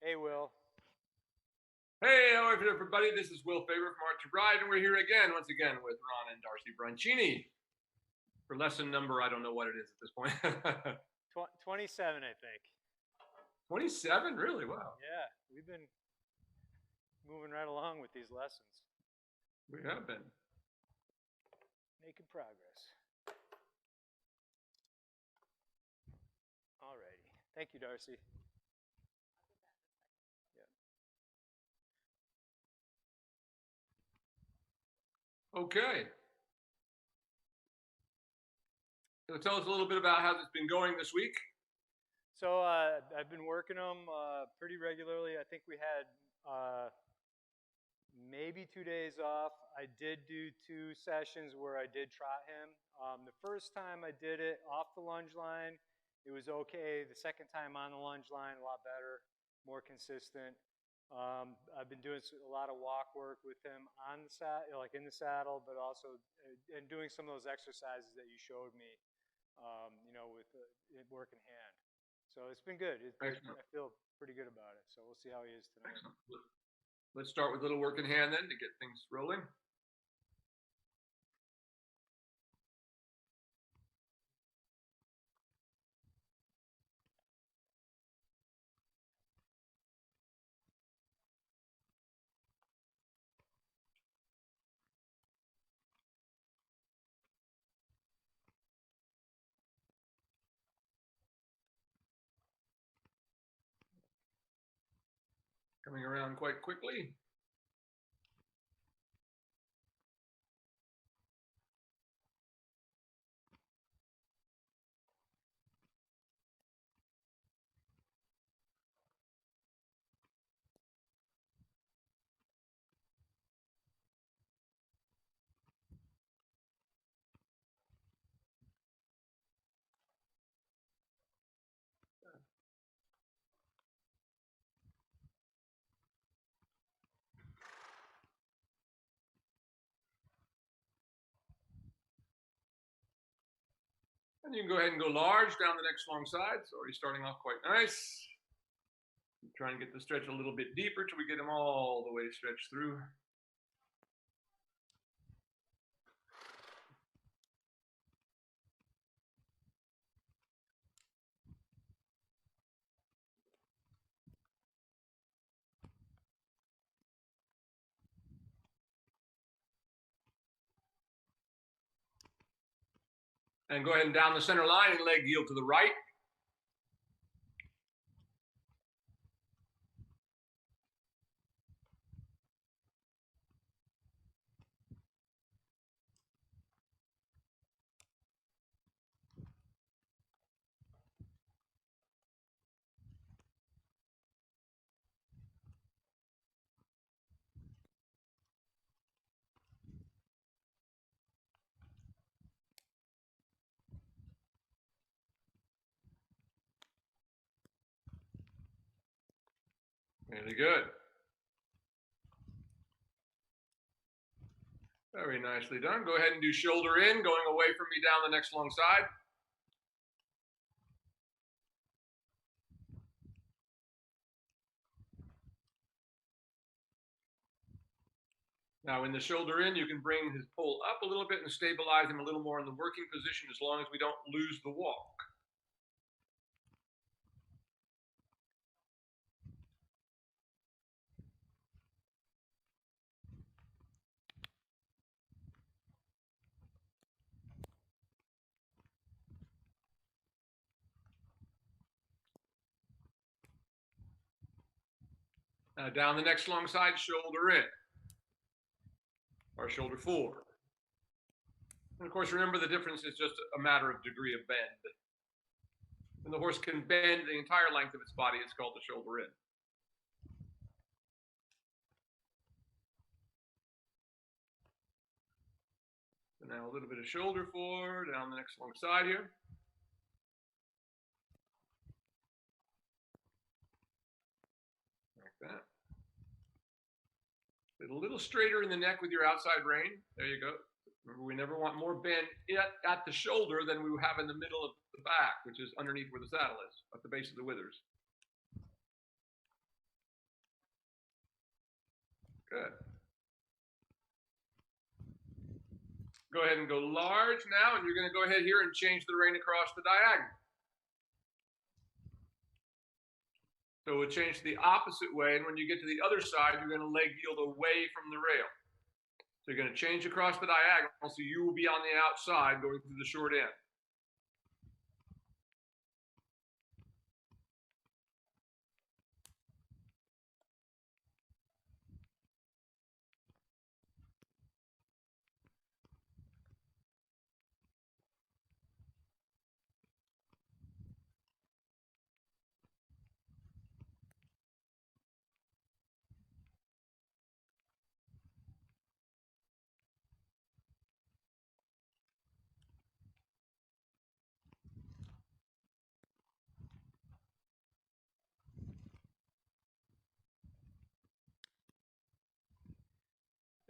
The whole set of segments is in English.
Hey, Will. Hey, how are you, everybody? This is Will Faerber from Art2Ride, and we're here again, once again, with Ron and Darcy Branchini for lesson number, I don't know what it is at this point. 27, I think. 27? Really? Wow. Yeah, we've been moving right along with these lessons, We have been. making progress. Alrighty. Thank you, Darcy. Okay. So tell us a little bit about how it's been going this week. So I've been working them pretty regularly. I think we had maybe 2 days off. I did do 2 sessions where I did trot him. The first time I did it off the lunge line, it was okay. The second time on the lunge line, a lot better, more consistent. I've been doing a lot of walk work with him on the like in the saddle, but also and doing some of those exercises that you showed me, with working hand. So it's been good. I feel pretty good about it. So we'll see how he is tonight. Excellent. Let's start with a little work in hand then to get things rolling. Coming around quite quickly. And you can go ahead and go large down the next long side. It's already starting off quite nice. Try and get the stretch a little bit deeper till we get them all the way stretched through. And go ahead and down the center line and leg yield to the right. Really good. Very nicely done. Go ahead and do shoulder in, going away from me down the next long side. Now in the shoulder in, you can bring his pole up a little bit and stabilize him a little more in the working position as long as we don't lose the walk. Now down the next long side, shoulder in, or shoulder forward. And of course, remember the difference is just a matter of degree of bend. When the horse can bend the entire length of its body, it's called the shoulder in. So now a little bit of shoulder forward, down the next long side here. Like that. Get a little straighter in the neck with your outside rein. There you go. Remember, we never want more bend at the shoulder than we have in the middle of the back, which is underneath where the saddle is, at the base of the withers. Good. Go ahead and go large now, and you're going to go ahead here and change the rein across the diagonal. So we'll change to the opposite way, and when you get to the other side, you're going to leg yield away from the rail. So you're going to change across the diagonal, so you will be on the outside going through the short end.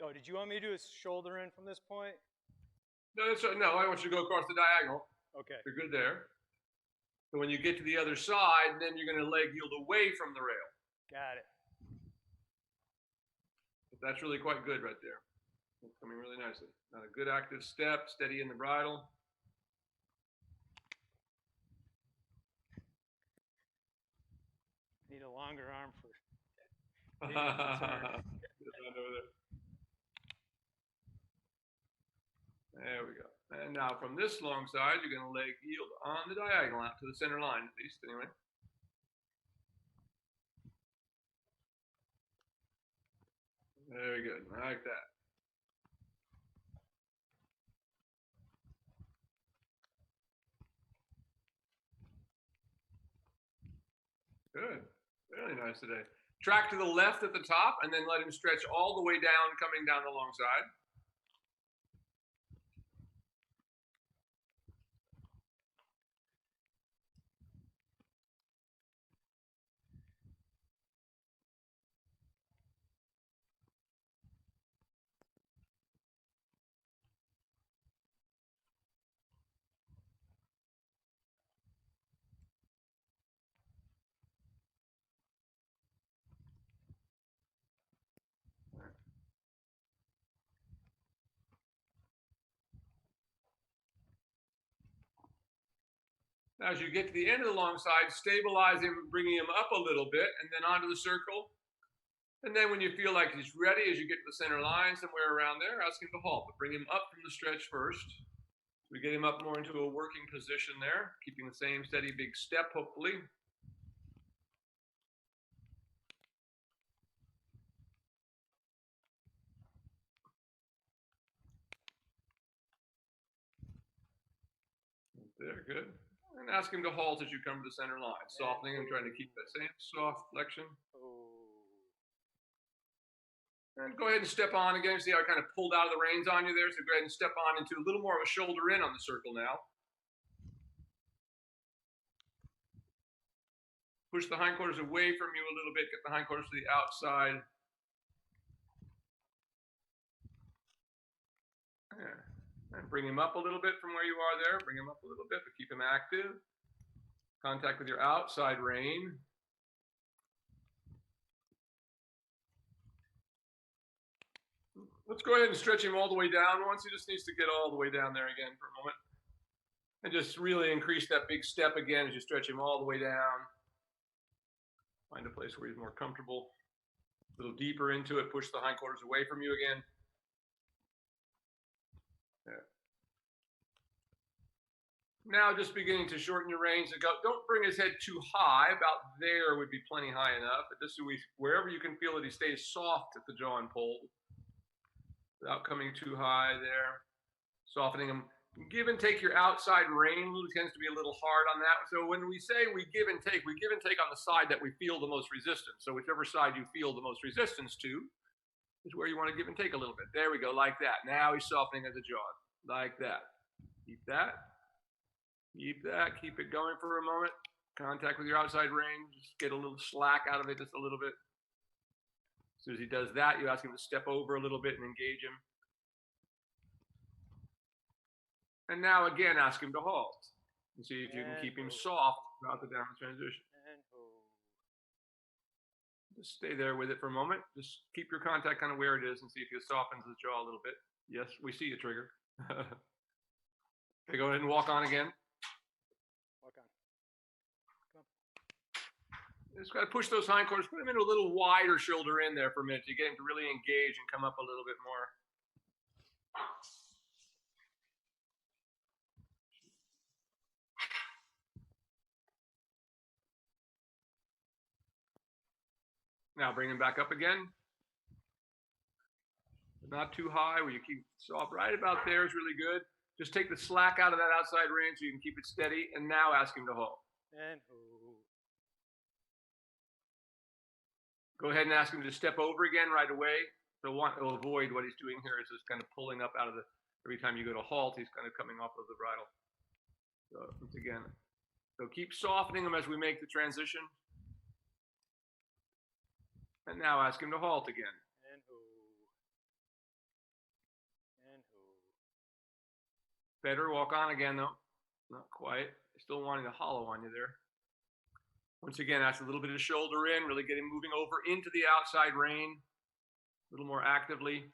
Oh, did you want me to do a shoulder in from this point? No, no, I want you to go across the diagonal. Okay. You're good there. So when you get to the other side, then you're going to leg yield away from the rail. Got it. That's really quite good right there. It's coming really nicely. Now a good active step, steady in the bridle. Need a longer arm for. There we go. And now from this long side, you're going to leg yield on the diagonal out to the center line, at least, anyway. Very good, like that. Good, really nice today. Track to the left at the top, and then let him stretch all the way down, coming down the long side. Now, as you get to the end of the long side, stabilize him, bringing him up a little bit, and then onto the circle. And then when you feel like he's ready, as you get to the center line, somewhere around there, ask him to halt. But bring him up from the stretch first. We get him up more into a working position there, keeping the same steady big step, hopefully. There, good. And ask him to halt as you come to the center line, softening him, trying to keep that same soft flexion. And go ahead and step on again. See how I kind of pulled out of the reins on you there? So go ahead and step on into a little more of a shoulder in on the circle now. Push the hindquarters away from you a little bit. Get the hindquarters to the outside. There. And bring him up a little bit from where you are there. Bring him up a little bit, but keep him active. Contact with your outside rein. Let's go ahead and stretch him all the way down once. He just needs to get all the way down there again for a moment. And just really increase that big step again as you stretch him all the way down. Find a place where he's more comfortable. A little deeper into it. Push the hindquarters away from you again. There. Now just beginning to shorten your reins. Don't bring his head too high. About there would be plenty high enough. But just so wherever you can feel that he stays soft at the jaw and pull. Without coming too high there. Softening him. Give and take your outside rein. Tends to be a little hard on that. So when we say we give and take on the side that we feel the most resistance. So whichever side you feel the most resistance to is where you want to give and take a little bit. There we go, like that. Now he's softening at the jaw, like that. Keep that. Keep that. Keep it going for a moment. Contact with your outside rein. Just get a little slack out of it just a little bit. As soon as he does that, you ask him to step over a little bit and engage him. And now again, ask him to halt. And see if you can keep him soft throughout the downward transition. Just stay there with it for a moment. Just keep your contact kind of where it is and see if it softens the jaw a little bit. Yes, we see you, Trigger. Okay, go ahead and walk on again. Walk on. Come on. Just got to push those hindquarters, put them in a little wider shoulder in there for a minute to get him to really engage and come up a little bit more. Now bring him back up again. Not too high, where you keep soft. Right about there is really good. Just take the slack out of that outside range so you can keep it steady. And now ask him to halt. And Go ahead and ask him to step over again right away. So he'll avoid what he's doing here is just kind of pulling up out of the, every time you go to halt, he's kind of coming off of the bridle. So once again, so keep softening him as we make the transition. And now ask him to halt again. And Better, walk on again though. Not quite. Still wanting to hollow on you there. Once again, ask a little bit of shoulder in, really getting moving over into the outside rein a little more actively.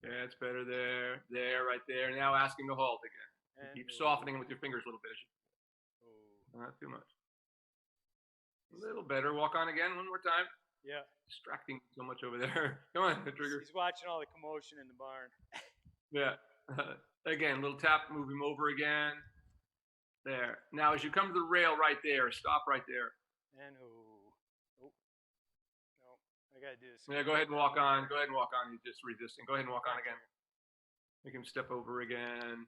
Yeah, it's better there. There, right there. Now ask him to halt again. Keep softening with your fingers a little bit. Not too much. A little better. Walk on again one more time. Yeah. Distracting so much over there. Come on, Trigger. He's watching all the commotion in the barn. Yeah. Again, little tap, move him over again. There. Now, as you come to the rail right there, stop right there. And oh. No, I gotta do this. Yeah, go ahead and walk on. Go ahead and walk on. He's just resisting. Go ahead and walk on again. Make him step over again.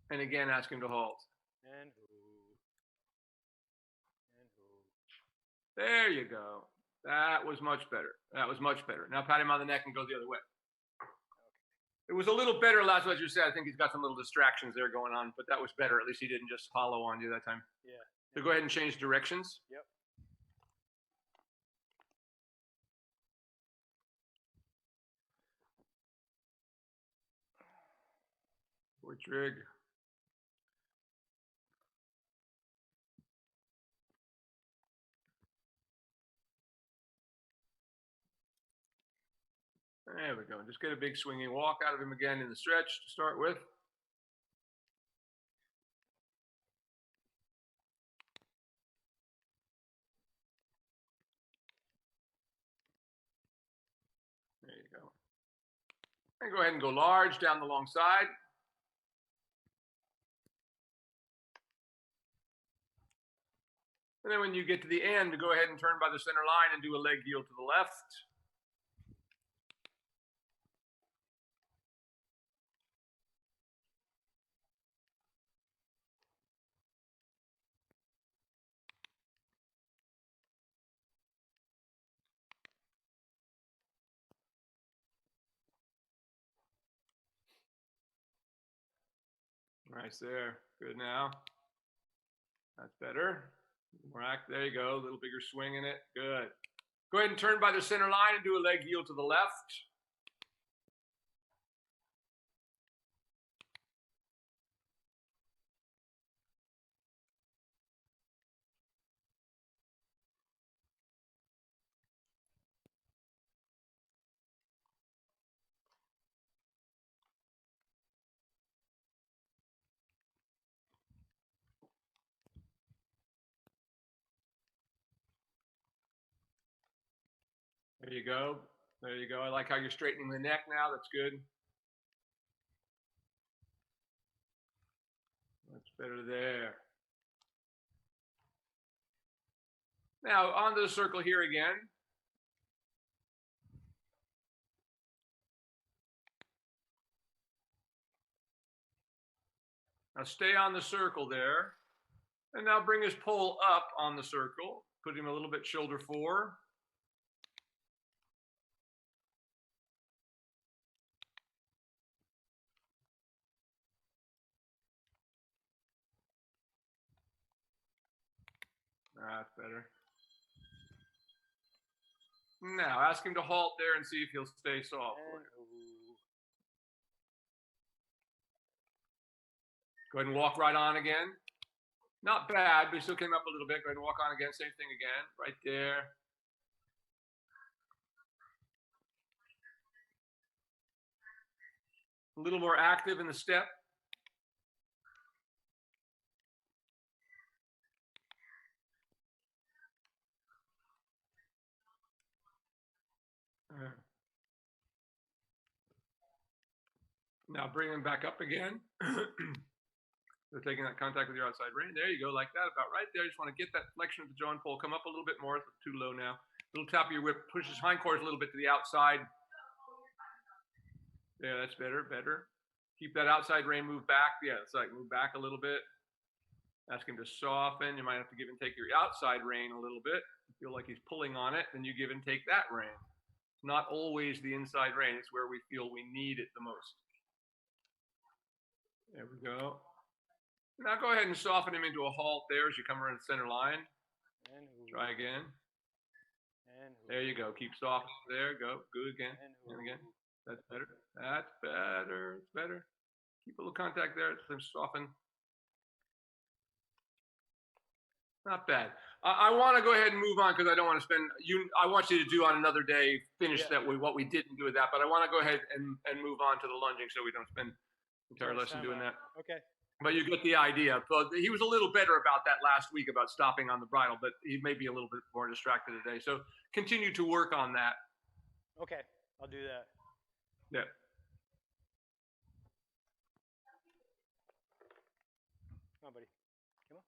And again, ask him to halt. And there you go. That was much better. That was much better. Now pat him on the neck and go the other way. It was a little better last, as you said. I think he's got some little distractions there going on, but that was better. At least he didn't just hollow on you that time. Yeah. So go ahead and change directions. Yep. Poor Trig. There we go. Just get a big swinging walk out of him again in the stretch to start with. There you go. And go ahead and go large down the long side. And then when you get to the end, go ahead and turn by the center line and do a leg yield to the left. Nice there. Good now. That's better. More act. There you go. A little bigger swing in it. Good. Go ahead and turn by the center line and do a leg yield to the left. There you go. There you go. I like how you're straightening the neck now. That's good. That's better there. Now, onto the circle here again. Now stay on the circle there. And now bring his pole up on the circle. Put him a little bit shoulder forward. That's better. Now ask him to halt there and see if he'll stay soft for you. Go ahead and walk right on again. Not bad, but he still came up a little bit. Go ahead and walk on again. Same thing again. Right there. A little more active in the step. Now bring him back up again. So taking that contact with your outside rein. There you go, like that, about right there. Just want to get that flexion of the jaw and pull. Come up a little bit more. It's too low now. A little tap of your whip. Push his hindquarters a little bit to the outside. Yeah, that's better, better. Keep that outside rein, move back. Yeah, it's like move back a little bit. Ask him to soften. You might have to give and take your outside rein a little bit. You feel like he's pulling on it, then you give and take that rein. It's not always the inside rein. It's where we feel we need it the most. There we go. Now go ahead and soften him into a halt there as you come around the center line. Try again. There you go. Keep softening there. Go. Good again. And again. That's better. That's better. It's better. Keep a little contact there. Soften. Not bad. I want to go ahead and move on because I don't want to spend I want you to do on another day, finish that what we didn't do with that. But I want to go ahead and move on to the lunging so we don't spend the entire lesson doing that. Okay. But you get the idea. But he was a little better about that last week about stopping on the bridle, but he may be a little bit more distracted today. So continue to work on that. Okay, I'll do that. Yeah. Come on, buddy. Come on.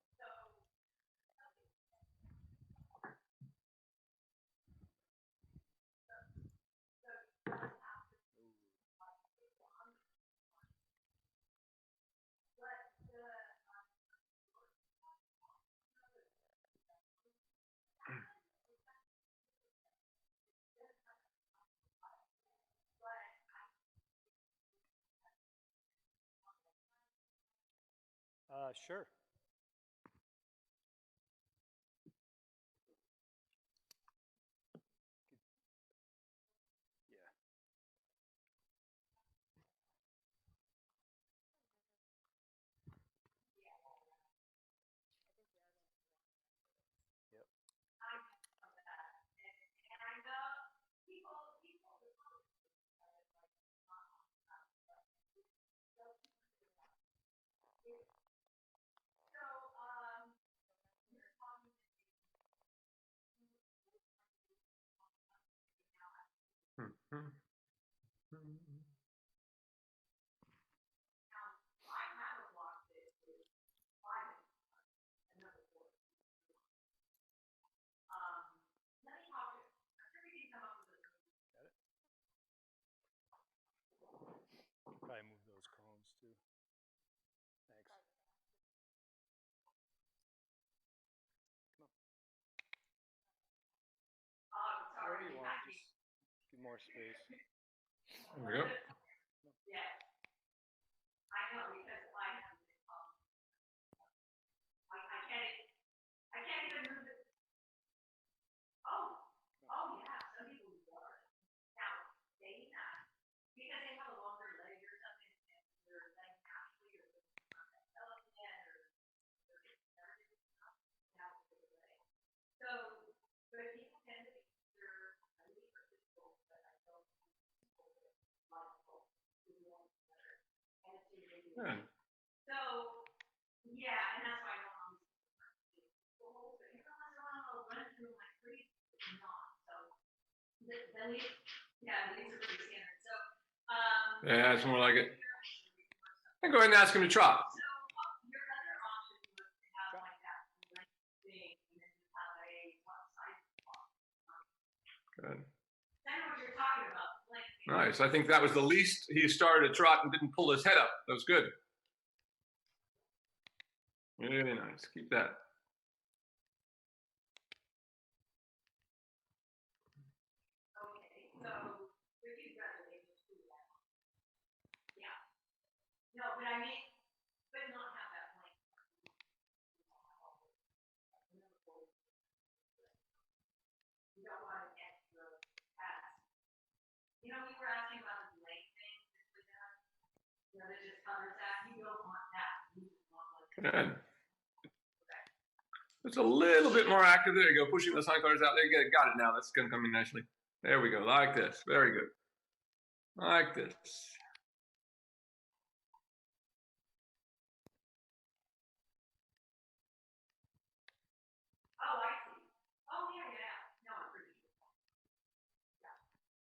Sure. Yeah. Yep. Probably move those cones too. Thanks. Come on. Wherever you want, just give more space. There we go. Yeah. I know because I have I can't even move it. Oh yeah, some people do that. Now they because they have a longer leg or something and their leg naturally or so but people tend to be either highly or physical, but I don't Yeah. so yeah, and that's why I don't always but you don't run through my crease, it's not. So the leaves, yeah, the leaves are pretty standard. So yeah, it's more like it. And go ahead and ask him to trot. So your other option was to have like that thing and then just have a one side walk. Good. That's what you're talking about. Nice. I think that was the least he started to trot and didn't pull his head up. That was good. Really nice. Keep that. Okay, so Ricky's congratulations to that. Yeah. No, but I mean, but not have that length. You don't want an extra. Good. It's a little bit more active. There you go. Pushing those hindquarters out. There you go. Got it now. That's going to come in nicely. There we go. Like this. Very good. Like this. Oh, I see. Oh, yeah, yeah. No, I'm pretty sure.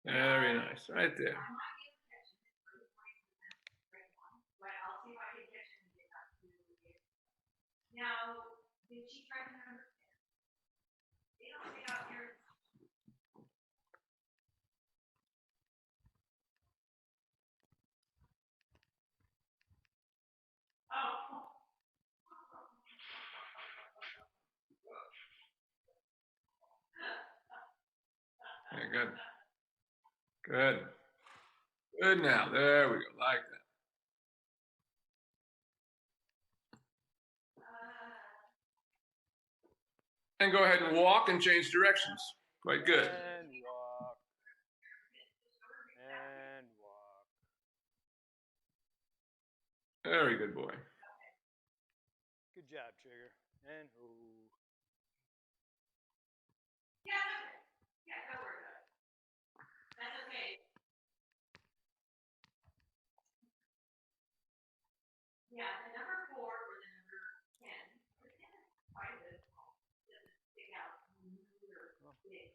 Very nice. Right there. I might be able to catch it. It's 30, 40% right one. But I'll see if I can catch it and get back to it. Now, did she try to understand? They don't stay out here. Oh. Very good. Good. Good now. There we go. Like that. And go ahead and walk and change directions. Quite good. And walk. And walk. Very good boy. Good job, Trigger. And ooh. Yeah, okay. Yeah, don't worry about it. That's okay. Yeah, the number 4 or the number 10. The 10 is quite a bit small. It doesn't stick out or big.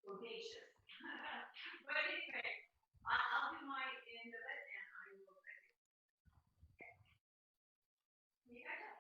Bodacious. But anyway, I'll do my end of it and I will take it. Okay. You guys go.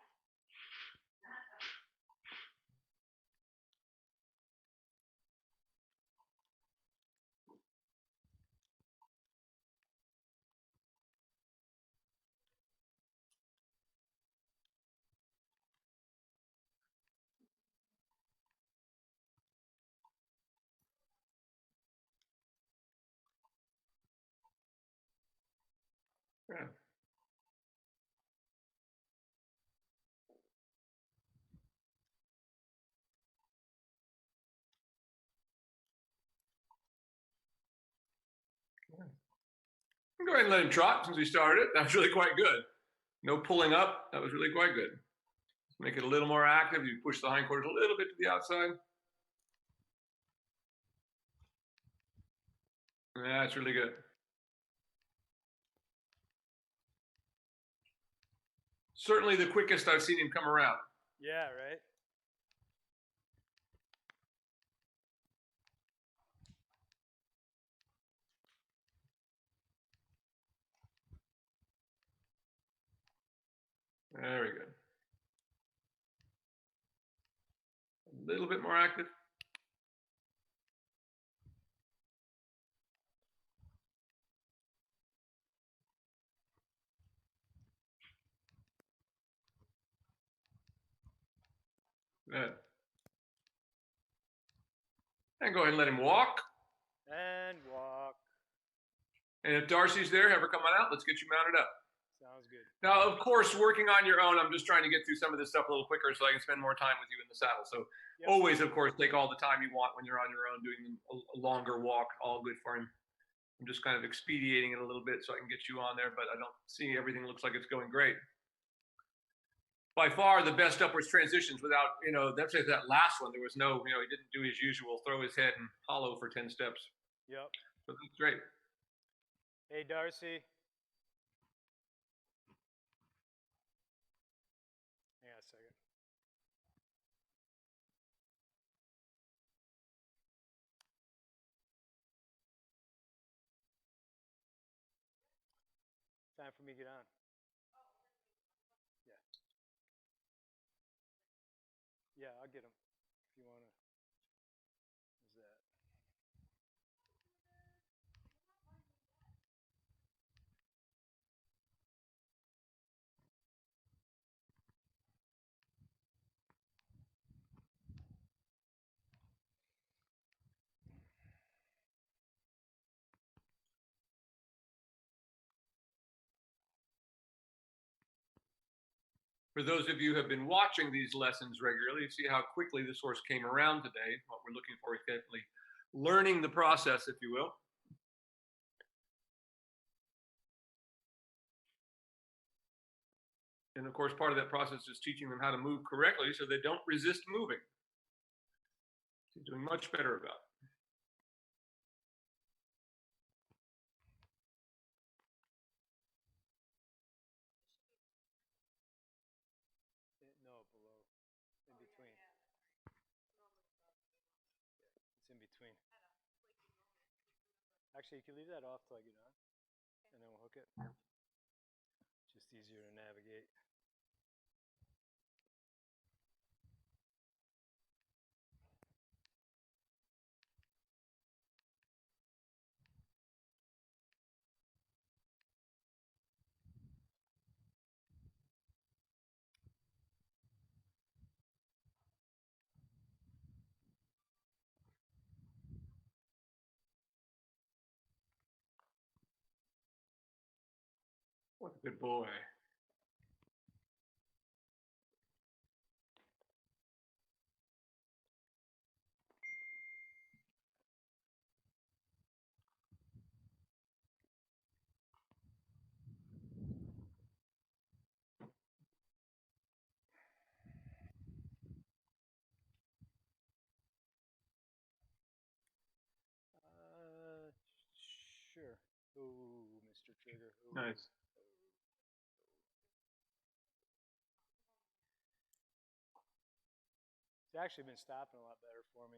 Yeah. Go ahead and let him trot since we started. That was really quite good. No pulling up. That was really quite good. Make it a little more active. You push the hindquarters a little bit to the outside. That's really good. Certainly the quickest I've seen him come around. Yeah, right? Very good. A little bit more active. Good. And go ahead and let him walk. And walk. And if Darcy's there, have her come on out. Let's get you mounted up. Sounds good. Now, of course, working on your own, I'm just trying to get through some of this stuff a little quicker so I can spend more time with you in the saddle. So always, of course, take all the time you want when you're on your own doing a longer walk. All good for him. I'm just kind of expediting it a little bit so I can get you on there, but I don't see everything looks like it's going great. By far the best upwards transitions without, that's like that last one. There was no, he didn't do his usual throw his head and hollow for 10 steps. Yep. So that's great. Hey, Darcy. Hang on a second. Time for me to get on. Yeah. Yeah, I'll get him if you want to. Who's that? For those of you who have been watching these lessons regularly, see how quickly this horse came around today. What we're looking for is definitely learning the process, if you will. And of course, part of that process is teaching them how to move correctly so they don't resist moving. He's doing much better about it. No, below. In between. It's in between. Actually, you can leave that off till I get on, and then we'll hook it. Just easier to navigate. What a good boy. Sure. Ooh, Mr. Trigger. Ooh. Nice. It's actually been stopping a lot better for me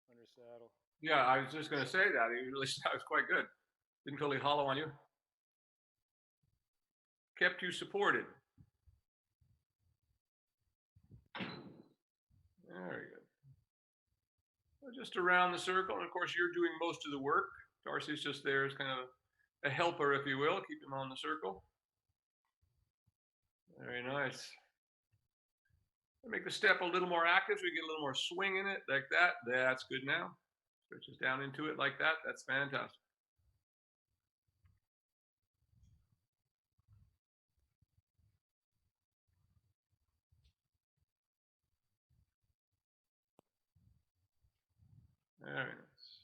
under saddle. Yeah, I was just going to say that. He really was quite good. Didn't totally hollow on you. Kept you supported. Very good. So just around the circle, and of course you're doing most of the work. Darcy's just there as kind of a helper, if you will, keep him on the circle. Very nice. Make the step a little more active so we get a little more swing in it, like that. That's good now. Stretches down into it like that. That's fantastic. Very nice.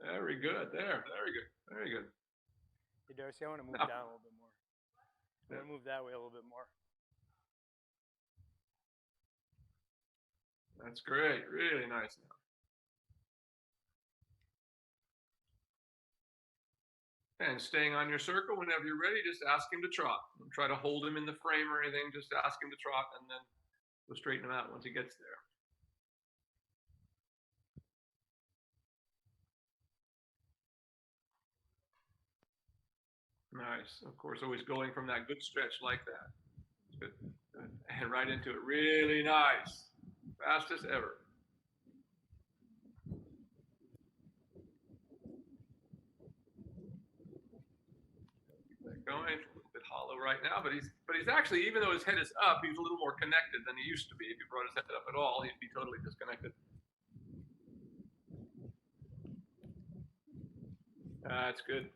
Very good. There. Very good. Very good. Hey, Darcy, I want to move down a little bit more. I want to move that way a little bit more. That's great. Really nice now. And staying on your circle, whenever you're ready, just ask him to trot. Don't try to hold him in the frame or anything. Just ask him to trot, and then we'll straighten him out once he gets there. Nice. Of course, always going from that good stretch like that. Good. Good. And right into it. Really nice. Fastest ever. Keep that going. It's a little bit hollow right now, but he's actually, even though his head is up, he's a little more connected than he used to be. If you brought his head up at all, he'd be totally disconnected. That's good.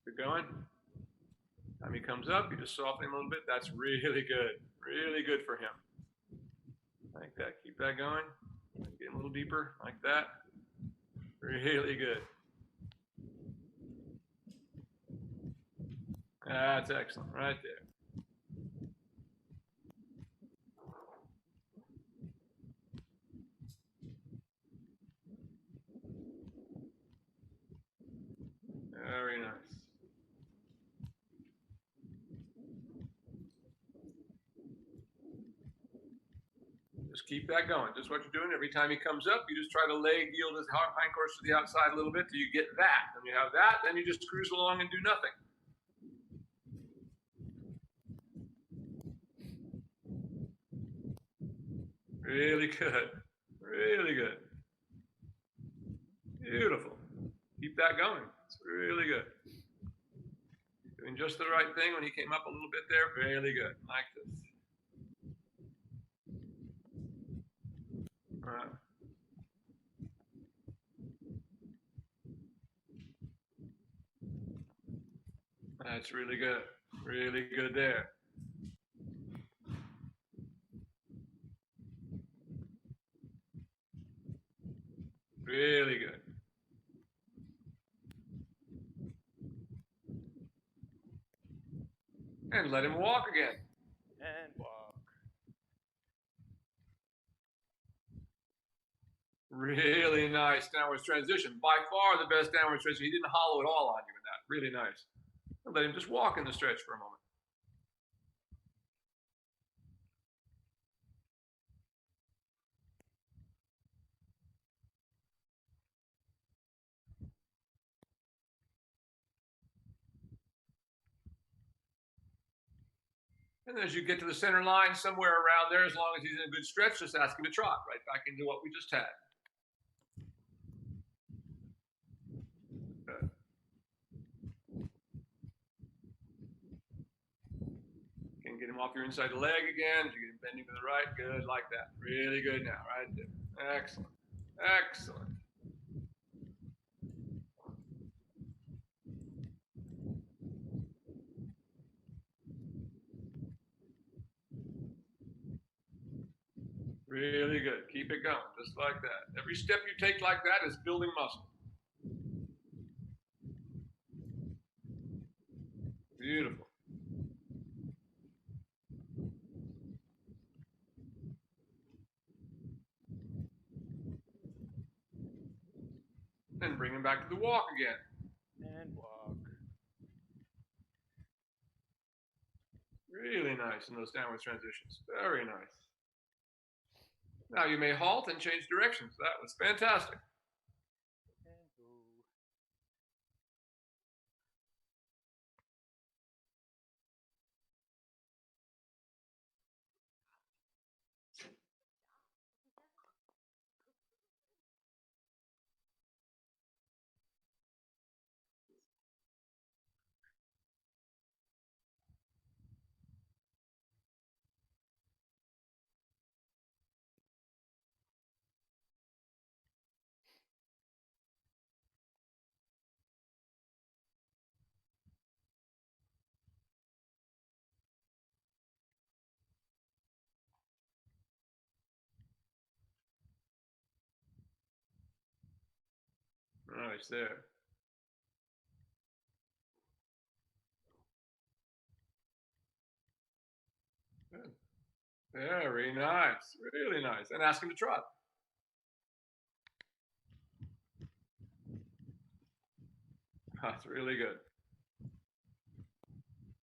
Good going. Time he comes up, you just soften him a little bit. That's really good. Really good for him. Like that. Keep that going. Get him a little deeper, like that. Really good. That's excellent, right there. Very nice. Just keep that going. Just what you're doing. Every time he comes up, you just try to leg yield his hindquarters to the outside a little bit till you get that. When you have that, then you just cruise along and do nothing. Really good. Really good. Beautiful. Keep that going. It's really good. Doing just the right thing when he came up a little bit there. Really good. Like this. That's really good. Really good there. Really good. And let him walk again. And walk. Really nice downwards transition. By far the best downward transition. He didn't hollow it all on you in that. Really nice. And let him just walk in the stretch for a moment. And as you get to the center line, somewhere around there, as long as he's in a good stretch, just ask him to trot right back into what we just had. Good. Can get him off your inside leg again. You get him bending to the right. Good, like that. Really good now, right there. Excellent. Excellent. Really good. Keep it going, just like that. Every step you take like that is building muscle. Beautiful. And bring him back to the walk again. And walk. Really nice in those downward transitions. Very nice. Now you may halt and change directions. That was fantastic. And go. Nice there. Good. Very nice. Really nice. And ask him to trot. That's really good.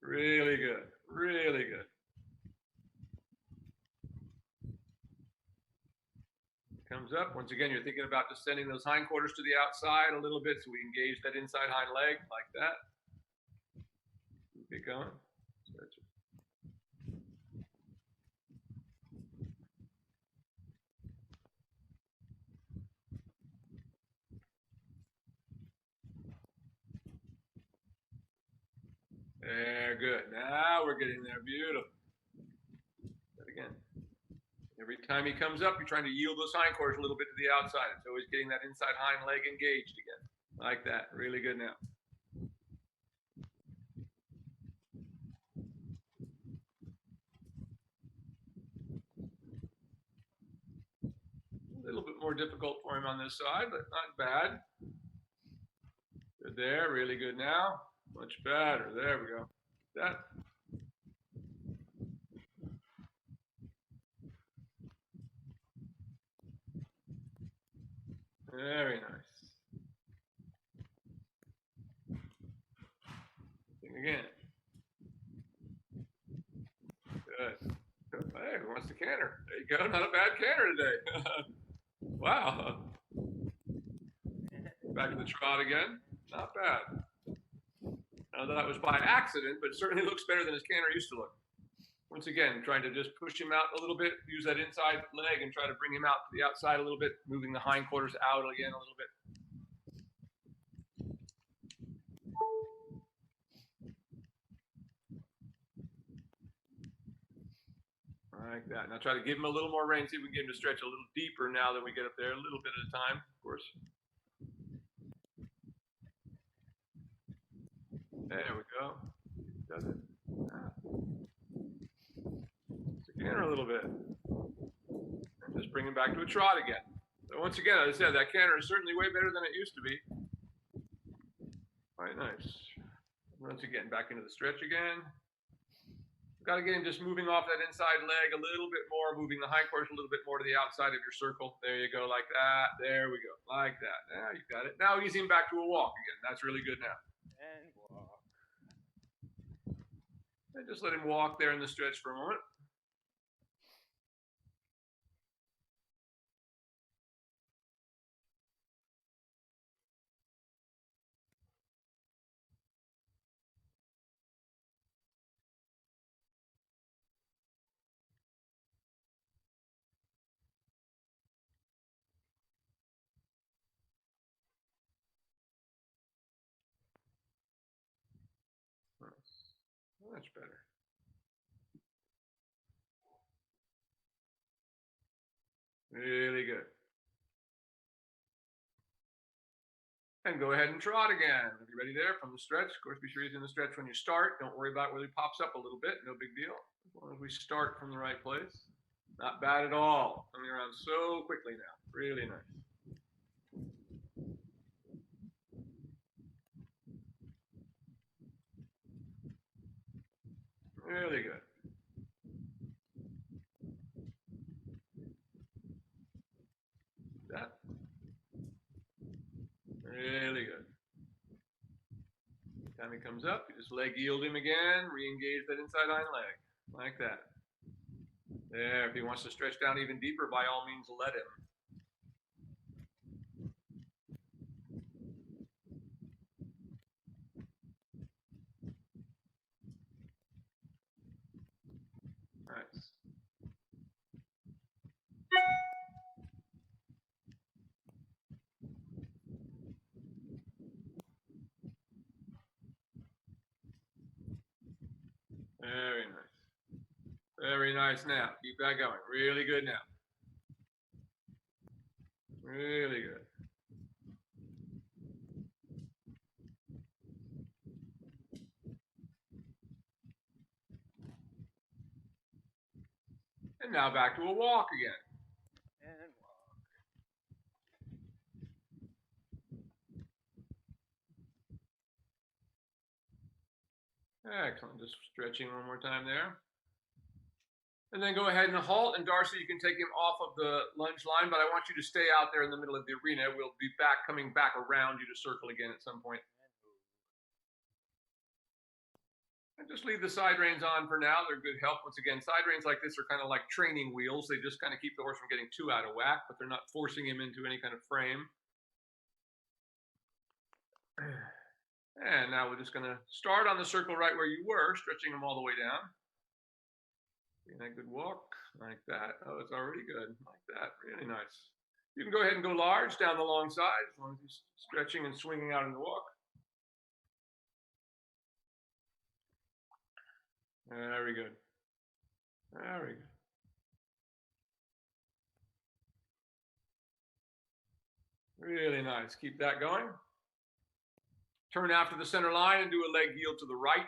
Really good. Really good. Comes up. Once again, you're thinking about just sending those hindquarters to the outside a little bit so we engage that inside hind leg like that. Keep it going. Stretch it. There, good. Now we're getting there. Beautiful. That again. Every time he comes up, you're trying to yield those hindquarters a little bit to the outside. It's always getting that inside hind leg engaged again. Like that. Really good now. A little bit more difficult for him on this side, but not bad. Good there. Really good now. Much better. There we go. That. Very nice. Again. Good. Hey, who wants to canter? There you go. Not a bad canter today. Wow. Back to the trot again. Not bad. Now that was by accident, but it certainly looks better than his canter used to look. Once again, trying to just push him out a little bit, use that inside leg and try to bring him out to the outside a little bit, moving the hindquarters out again a little bit. Like that. Now try to give him a little more range, see if we can get him to stretch a little deeper now that we get up there, a little bit at a time, of course. There we go. Does it. Canter a little bit. And just bring him back to a trot again. So once again, as I said, that canter is certainly way better than it used to be. Quite nice. Once again, back into the stretch again. Got to get him just moving off that inside leg a little bit more, moving the hindquarters a little bit more to the outside of your circle. There you go, like that. There we go, like that. Now you got it. Now ease him back to a walk again. That's really good now. And walk. And just let him walk there in the stretch for a moment. Much better. Really good. And go ahead and trot again. Are you ready there from the stretch? Of course, be sure he's in the stretch when you start. Don't worry about whether he pops up a little bit. No big deal. As long as we start from the right place. Not bad at all. Coming around so quickly now. Really nice. Really good. That. Really good. Time he comes up, you just leg yield him again, re-engage that inside hind leg, like that. There, if he wants to stretch down even deeper, by all means, let him. Nice. Very nice. Very nice now. Keep that going. Really good now. Really good. And now back to a walk again. And walk. Excellent. Just stretching one more time there. And then go ahead and halt. And Darcy, you can take him off of the lunge line, but I want you to stay out there in the middle of the arena. We'll be coming back around you to circle again at some point. And just leave the side reins on for now. They're good help. Once again, side reins like this are kind of like training wheels. They just kind of keep the horse from getting too out of whack, but they're not forcing him into any kind of frame. And now we're just going to start on the circle right where you were, stretching them all the way down. Getting a good walk like that. Oh, it's already good. Like that. Really nice. You can go ahead and go large down the long side as long as he's stretching and swinging out in the walk. Very good. Very good. Really nice. Keep that going. Turn after the center line and do a leg yield to the right.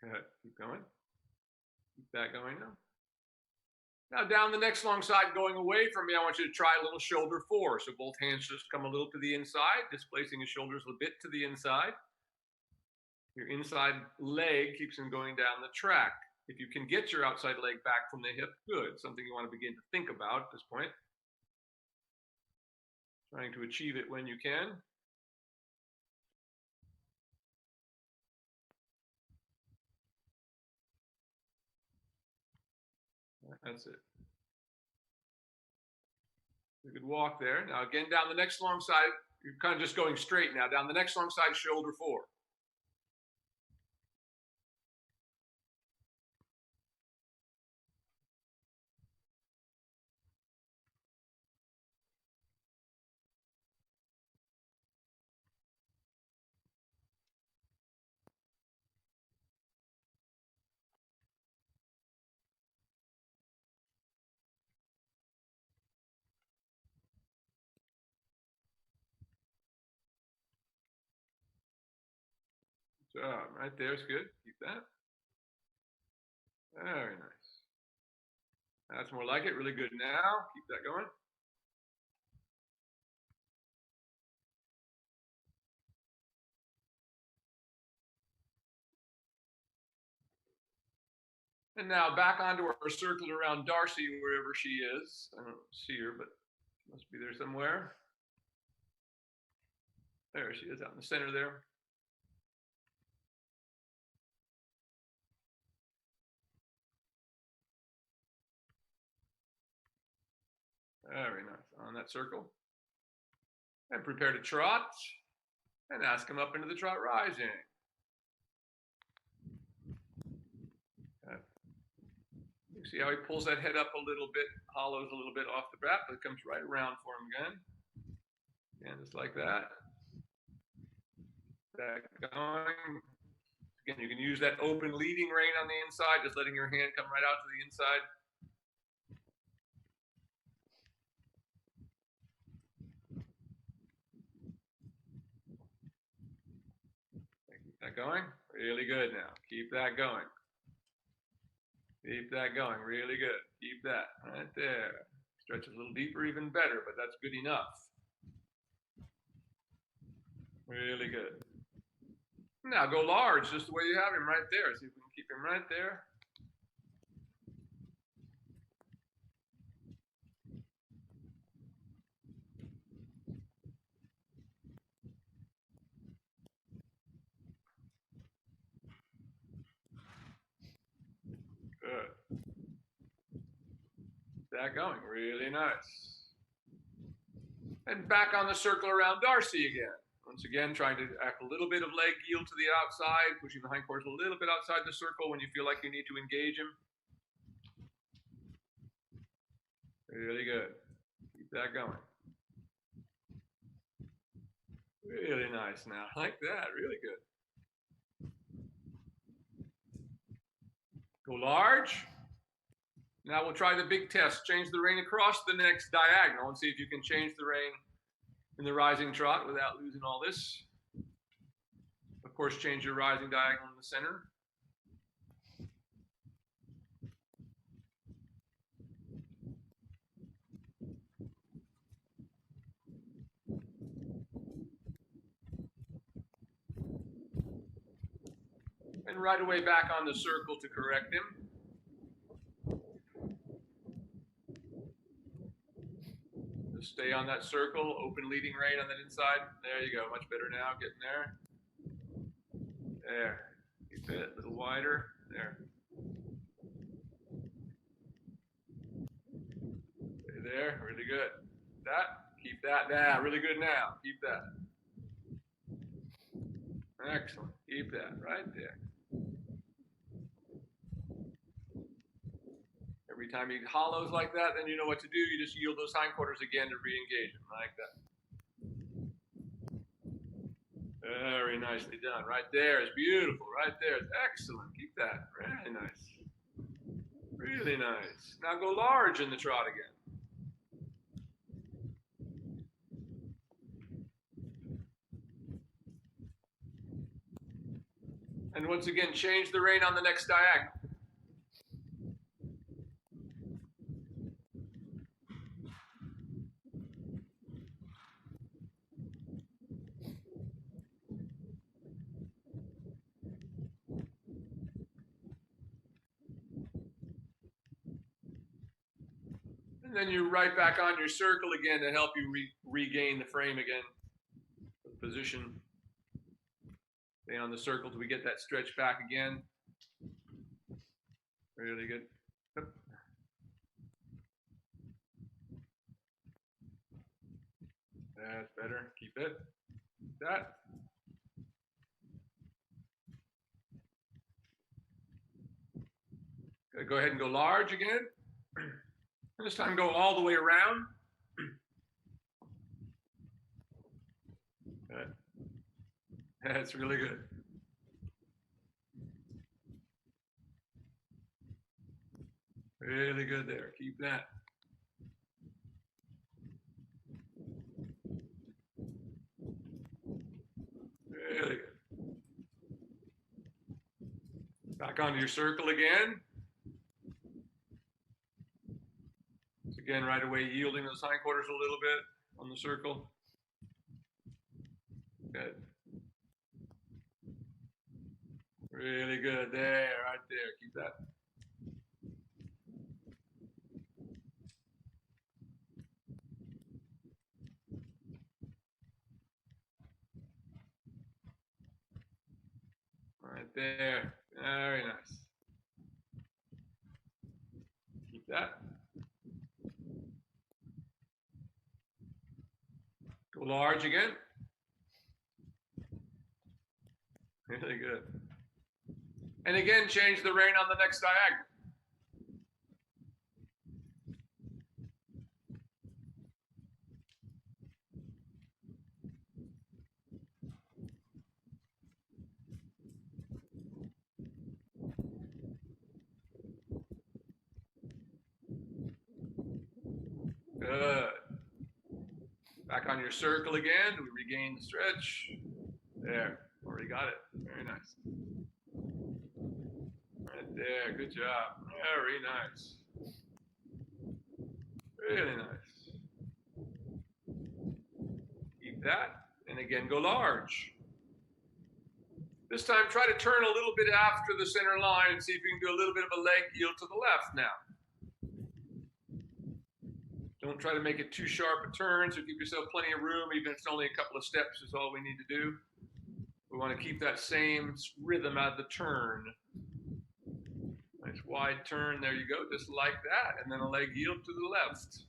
Good. Keep going. Keep that going now. Now down the next long side, going away from me, I want you to try a little shoulder four. So both hands just come a little to the inside, displacing your shoulders a bit to the inside. Your inside leg keeps him going down the track. If you can get your outside leg back from the hip, good. Something you want to begin to think about at this point. Trying to achieve it when you can. That's it. You could walk there. Now again, down the next long side, you're kind of just going straight now. Down the next long side, shoulder four. job. Right there is good. Keep that. Very nice. That's more like it. Really good now. Keep that going. And now back onto our circle around Darcy, wherever she is. I don't see her, but she must be there somewhere. There she is, out in the center there. Very nice. On that circle. And prepare to trot. And ask him up into the trot rising. You see how he pulls that head up a little bit, hollows a little bit off the bat, but it comes right around for him again. And just like that. That going. Again, you can use that open leading rein on the inside, just letting your hand come right out to the inside. Keep that going. Really good now. Keep that going. Keep that going. Really good. Keep that right there. Stretch a little deeper, even better, but that's good enough. Really good. Now go large, just the way you have him right there. See if we can keep him right there. Good. That going. Really nice. And back on the circle around Darcy again. Once again, trying to act a little bit of leg yield to the outside, pushing the hindquarters a little bit outside the circle when you feel like you need to engage him. Really good. Keep that going. Really nice now. Like that. Really good. Go large. Now we'll try the big test. Change the rein across the next diagonal and see if you can change the rein in the rising trot without losing all this. Of course, change your rising diagonal in the center. And right away back on the circle to correct him. Just stay on that circle, open leading rein on that inside. There you go, much better now, getting there. There, keep it a little wider, there. Stay there, really good. That, keep that down, really good now, keep that. Excellent, keep that right there. Every time he hollows like that, then you know what to do. You just yield those hindquarters again to re-engage him, like that. Very nicely done. Right there is beautiful. Right there is excellent. Keep that. Really nice. Really nice. Now go large in the trot again. And once again, change the rein on the next diagonal. And then you're right back on your circle again to help you regain the frame again. Position. Stay on the circle till we get that stretch back again. Really good. Yep. That's better. Keep it. That. Okay, go ahead and go large again. And this time go all the way around. Good. That's really good. Really good there. Keep that. Really good. Back onto your circle again. So again, right away, yielding those hindquarters a little bit on the circle. Good. Really good. There, right there. Keep that. Right there. Very nice. Keep that. Go large again. Really good. And again, change the rein on the next diagonal. Good. Back on your circle again. We regain the stretch. There. Already got it. Very nice. Right there. Good job. Very nice. Really nice. Keep that. And again, go large. This time, try to turn a little bit after the center line and see if you can do a little bit of a leg yield to the left now. Don't try to make it too sharp a turn, so give yourself plenty of room, even if it's only a couple of steps is all we need to do. We want to keep that same rhythm out of the turn. Nice wide turn, there you go, just like that, and then a leg yield to the left.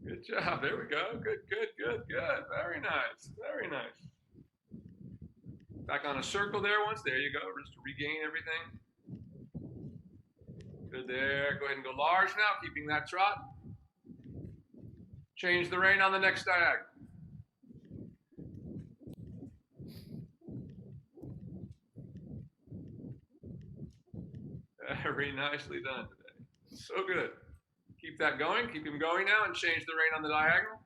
Good job, there we go, good, good, good, good, very nice, very nice. Back on a circle there once, there you go, just to regain everything. Good there, go ahead and go large now, keeping that trot. Change the rein on the next diagonal. Very nicely done today. So good. Keep that going, keep him going now, and change the rein on the diagonal.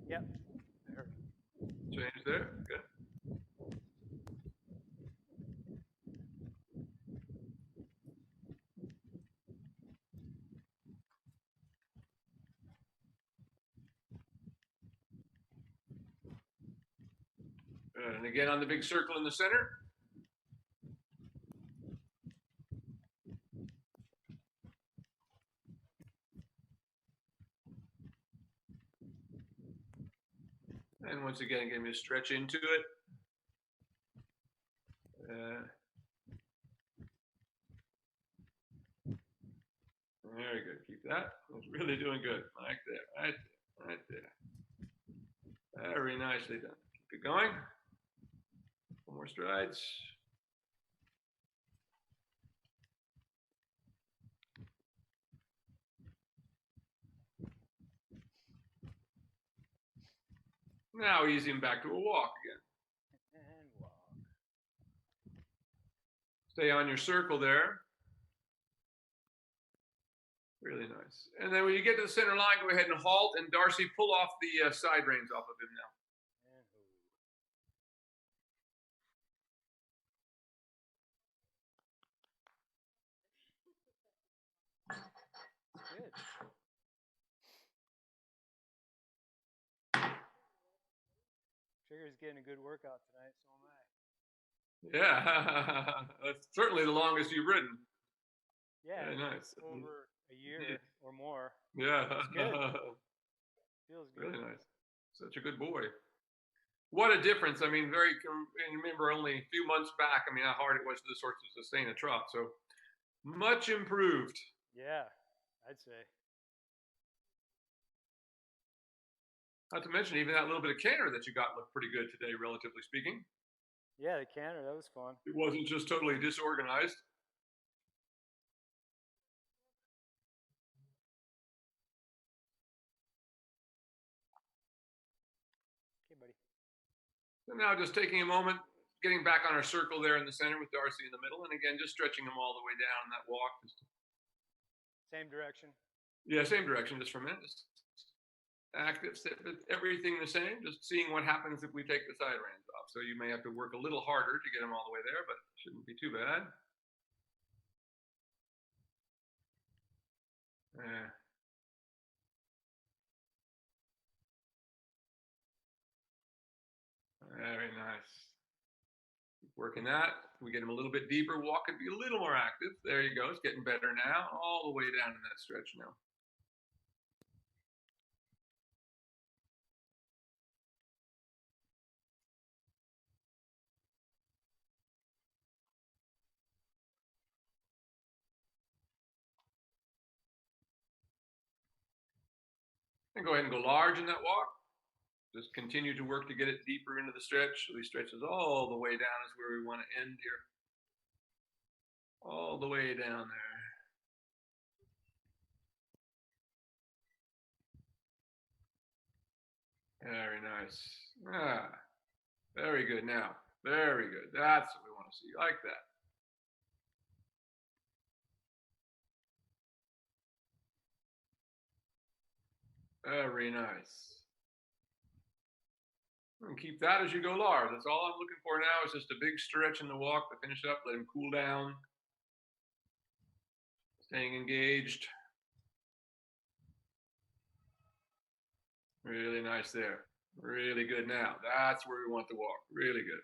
Yep. Change there, good. Good. And again on the big circle in the center. And once again, give me a stretch into it. Very good. Keep that. It's really doing good. Like there, right there, right there. Very nicely done. Keep it going. One more strides. Now easy him back to a walk again. And walk. Stay on your circle there. Really nice. And then when you get to the center line, go ahead and halt, and Darcy, pull off the side reins off of him now. Good. Trigger's getting a good workout tonight, so am I. Yeah, that's certainly the longest you've ridden. Yeah, very nice. Over a year or more. Yeah, good. Feels good. Really nice. Such a good boy. What a difference! I mean, and remember only a few months back. I mean, how hard it was for this horse to sustain a trot. So much improved. Yeah, I'd say. Not to mention, even that little bit of canter that you got looked pretty good today, relatively speaking. Yeah, the canter, that was fun. It wasn't just totally disorganized. Okay, buddy. So now just taking a moment, getting back on our circle there in the center with Darcy in the middle, and again, just stretching him all the way down that walk. Same direction? Yeah, same direction, just for a minute. active, everything the same, just seeing what happens if we take the side reins off. So you may have to work a little harder to get them all the way there, but it shouldn't be too bad. Very nice. Keep working that. We get him a little bit deeper. Walk could be a little more active. There you go. It's getting better now. All the way down in that stretch now. And go ahead and go large in that walk. Just continue to work to get it deeper into the stretch. So he stretches all the way down is where we want to end here. All the way down there. Very nice. Very good now. Very good. That's what we want to see. Like that. Very nice. And keep that as you go large. That's all I'm looking for now is just a big stretch in the walk to finish up. Let him cool down. Staying engaged. Really nice there. Really good now. That's where we want to walk. Really good.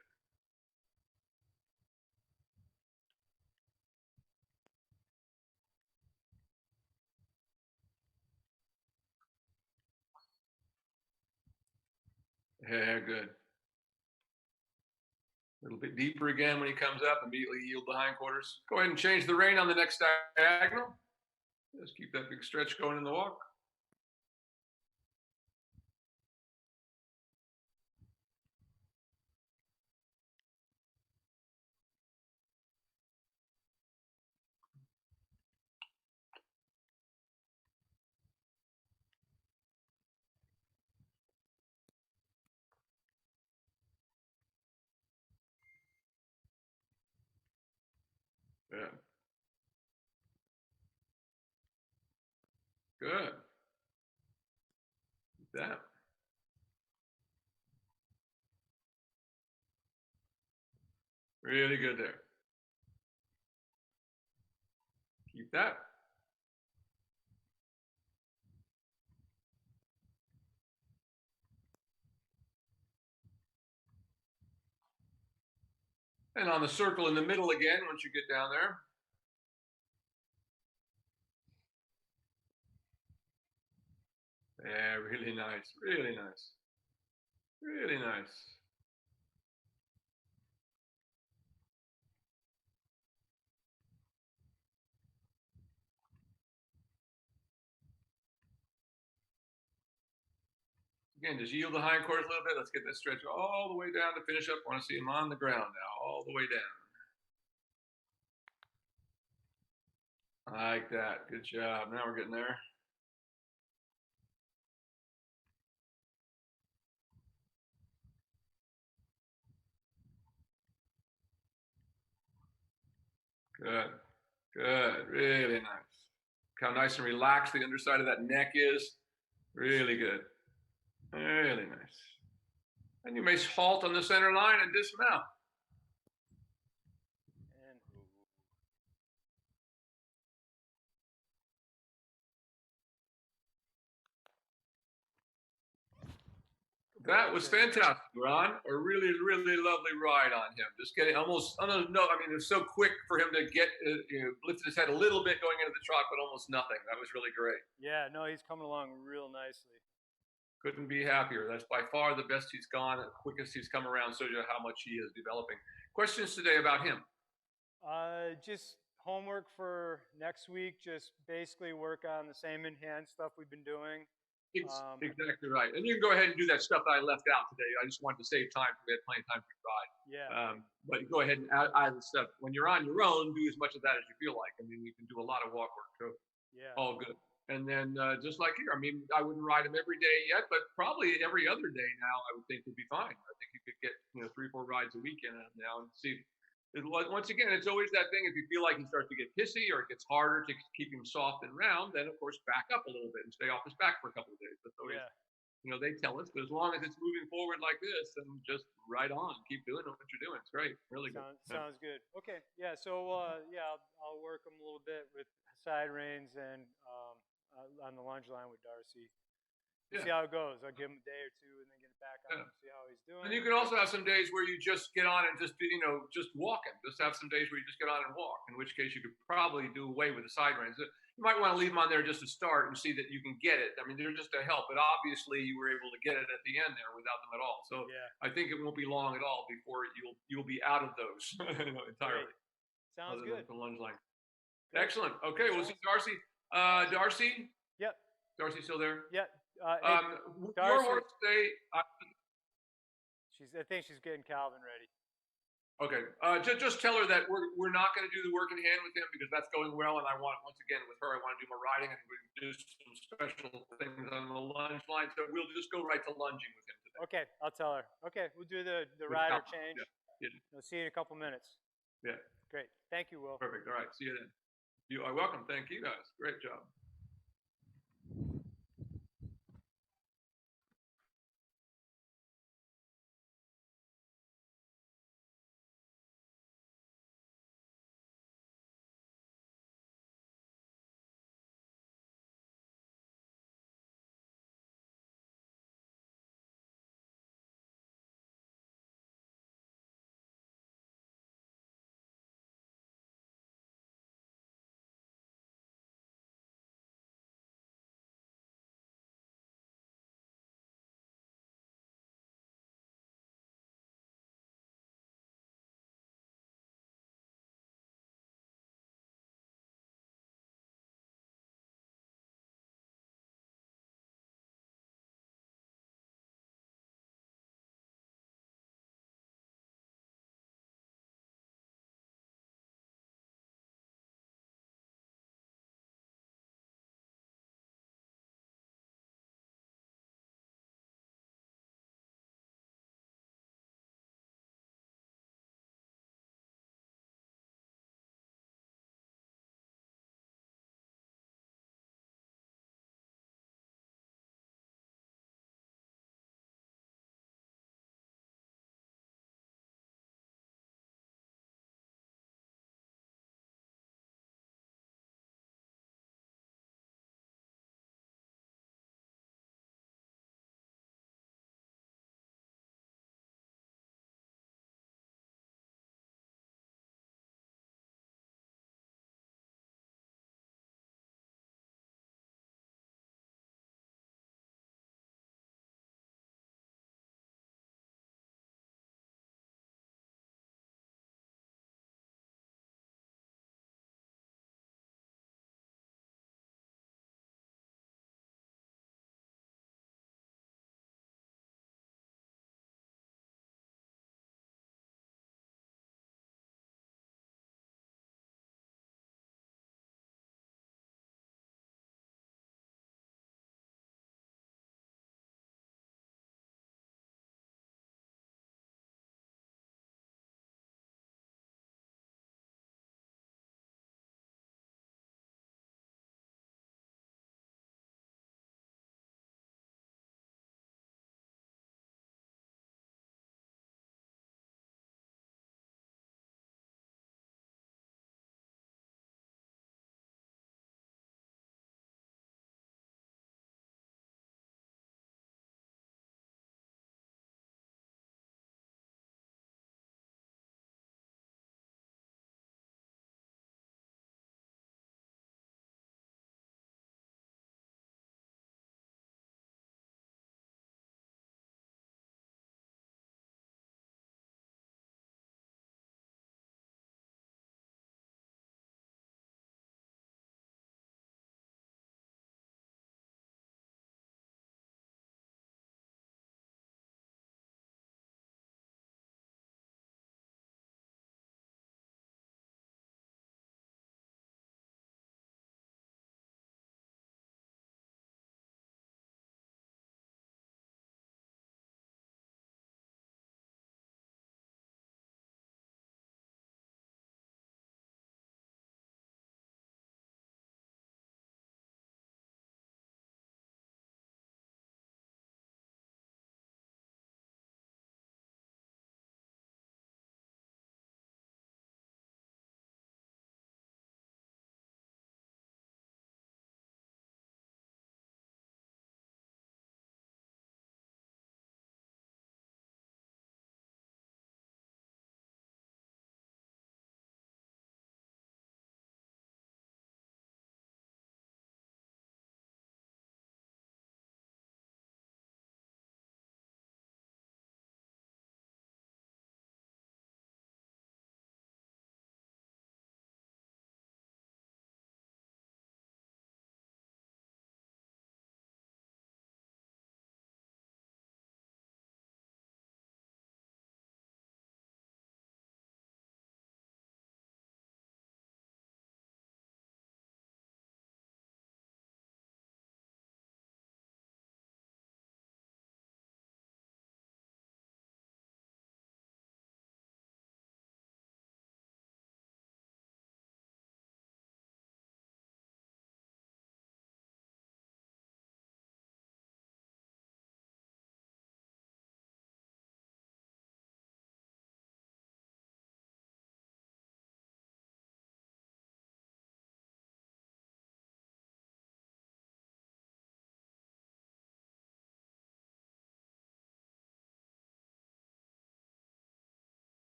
Yeah, good. A little bit deeper again when he comes up. Immediately yield the hindquarters. Go ahead and change the rein on the next diagonal. Just keep that big stretch going in the walk. Yeah. Good. Keep that. Really good there. Keep that. And on the circle in the middle again, once you get down there. Yeah, really nice. Really nice. Really nice. Again, just yield the hindquarters a little bit. Let's get that stretch all the way down to finish up. I want to see him on the ground now, all the way down. Like that. Good job. Now we're getting there. Good. Good. Really nice. Look how nice and relaxed the underside of that neck is. Really good. Really nice. And you may halt on the center line and dismount. And That was fantastic, Ron. A really, really lovely ride on him. Just getting almost, I don't know, I mean, it was so quick for him to get, lifted his head a little bit going into the trot, but almost nothing. That was really great. yeah, no, he's coming along real nicely. Couldn't be happier. That's by far the best he's gone, the quickest he's come around, shows you how much he is developing. Questions today about him? Just homework for next week. Just basically work on the same in-hand stuff we've been doing. Exactly right. And you can go ahead and do that stuff that I left out today. I just wanted to save time because we had plenty of time to ride. Yeah. But go ahead and add the stuff. When you're on your own, do as much of that as you feel like. I mean, you can do a lot of walk work. So Yeah. all good. And then just like here, I mean, I wouldn't ride him every day yet, but probably every other day now, I would think would be fine. I think you could get 3-4 rides a weekend now and see. Once again, it's always that thing. If you feel like he starts to get pissy or it gets harder to keep him soft and round, then of course back up a little bit and stay off his back for a couple of days. That's always they tell us. But as long as it's moving forward like this, then just right on, keep doing what you're doing. It's great, really good. Sounds good. Okay, yeah. So yeah, I'll work them a little bit with side reins and on the lunge line with Darcy. See how it goes. I'll give him a day or two and then get it back on him, see how he's doing. And you can also have some days where you just get on and just just walking. Just have some days where you just get on and walk. In which case, you could probably do away with the side reins. You might want to leave them on there just to start and see that you can get it. I mean, they're just a help, but obviously you were able to get it at the end there without them at all. So yeah. I think it won't be long at all before you'll be out of those entirely. Great. Sounds good. The lunge line. Great. Excellent. Okay, we'll see Darcy. Darcy. Yep. Darcy still there? Yep. Darcy, your horse today. I think she's getting Calvin ready. Okay. Just tell her that we're not going to do the work in hand with him because that's going well, and I want once again with her I want to do more riding and we do some special things on the lunge line. So we'll just go right to lunging with him today. Okay, I'll tell her. Okay, we'll do the rider change. Yeah. We'll see you in a couple minutes. Yeah. Great. Thank you, Will. Perfect. All right. See you then. You are welcome. Thank you guys. Great job.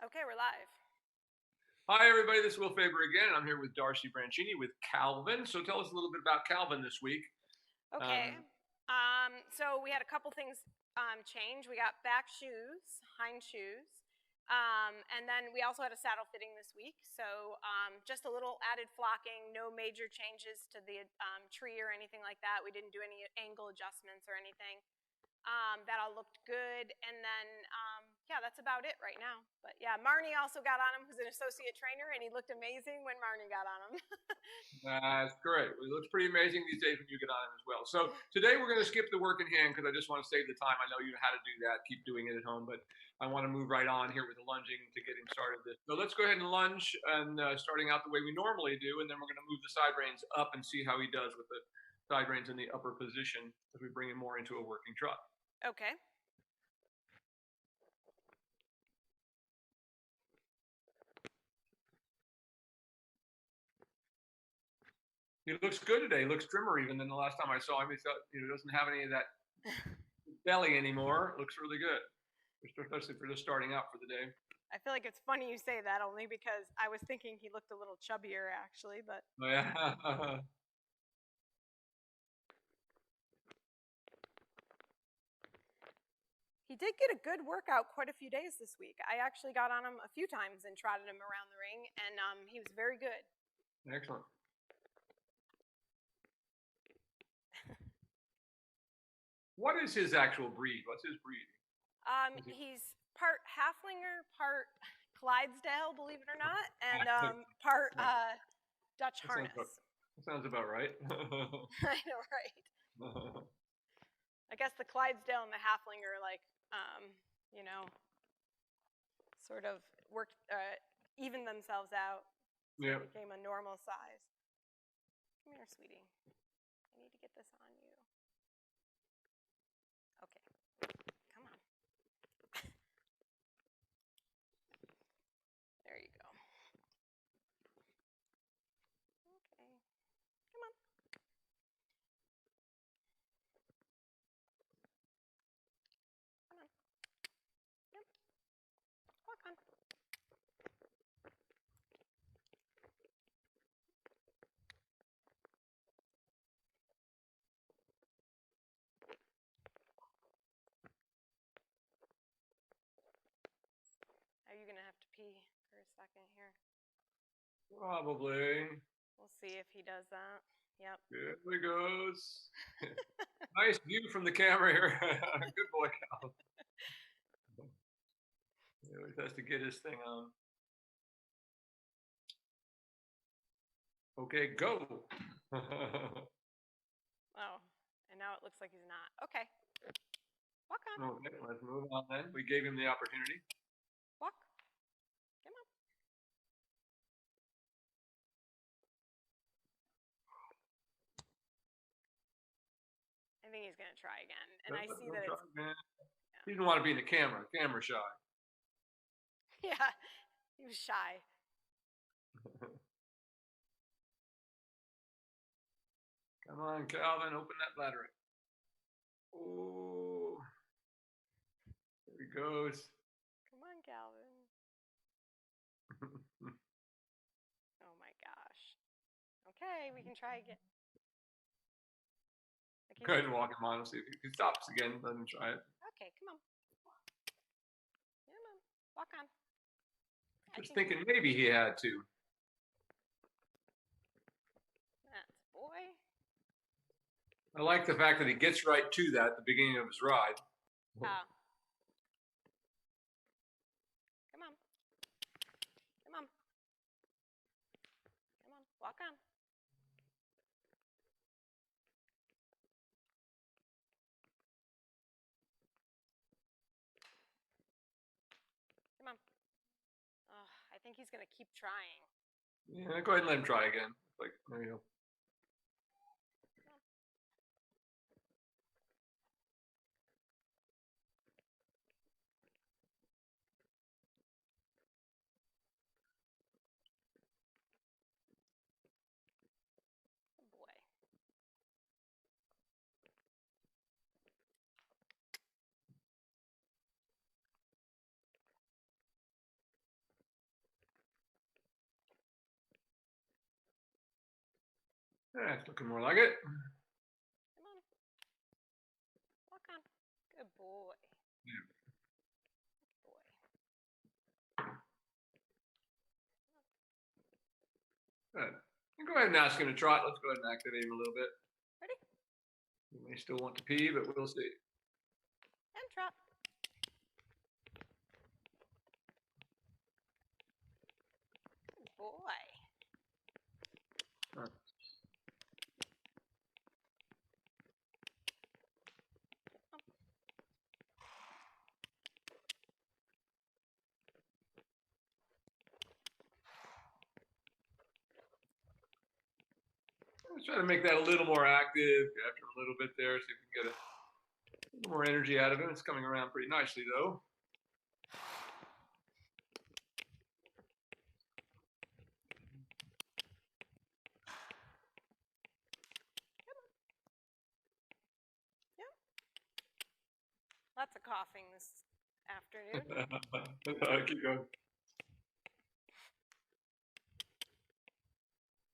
Okay, we're live. Hi, everybody. This is Will Faerber again. I'm here with Darcy Branchini with Calvin. So tell us a little bit about Calvin this week. Okay. So we had a couple things change. We got back shoes, hind shoes. And then we also had a saddle fitting this week. So just a little added flocking, no major changes to the tree or anything like that. We didn't do any angle adjustments or anything. That all looked good. And then, yeah, that's about it right now. But yeah, Marnie also got on him, who's an associate trainer, and he looked amazing when Marnie got on him. That's great. It looks pretty amazing these days when you get on it as well. So today we're going to skip the work in hand because I just want to save the time. I know you know how to do that. Keep doing it at home, but I want to move right on here with the lunging to getting started. So let's go ahead and lunge and starting out the way we normally do, and then we're going to move the side reins up and see how he does with the side reins in the upper position as we bring him more into a working trot. Okay. He looks good today. He looks trimmer even than the last time I saw him. He doesn't have any of that belly anymore. Looks really good, especially for just starting out for the day. I feel like it's funny you say that only because I was thinking he looked a little chubbier actually, but. Oh, yeah. He did get a good workout quite a few days this week. I actually got on him a few times and trotted him around the ring, and he was very good. Excellent. What is his actual breed? What's his breed? He's part Haflinger, part Clydesdale, believe it or not, and part Dutch Harness. That sounds about right. I know, right? I guess the Clydesdale and the Haflinger, like, sort of worked, evened themselves out. So Yeah. it became a normal size. Come here, sweetie. I need to get this on you. Okay. Come on. There you go. Okay. Come on. Come on. Yep. Walk on. Are you going to have to pee for a second here? Probably. We'll see if he does that. Yep. Here he goes. Nice view from the camera here. Good boy, Cal. He always has to get his thing on. Okay, go. Oh, and now it looks like he's not. Okay. Walk on. Okay, let's move on then. We gave him the opportunity. Walk. Come on. I think he's going to try again. And I see that it's... He didn't want to be in the camera. Camera shy. Yeah, he was shy. Come on, Calvin, open that bladder. Oh, there he goes. Come on, Calvin. Oh my gosh. Okay, we can try again. Go ahead and walk him on and see if he stops again. Let him try it. Okay, come on. Come on, walk on. I was thinking maybe he had to. That's boy. I like the fact that he gets right to that at the beginning of his ride. Oh. Come on. Come on. Come on, walk on. Come on. Oh, I think he's going to keep trying. Yeah, go ahead and let him try again. Like, there you go. Good boy. That's looking more like it. Come on. Walk on. Good boy. Yeah. Good boy. Good. Go ahead and ask him to trot. Let's go ahead and activate him a little bit. Ready? He may still want to pee, but we'll see. And trot. Good boy. Right. Let's try to make that a little more active after a little bit there, see if we can get a little more energy out of him. It's coming around pretty nicely, though. Lots of coughing this afternoon. Keep going.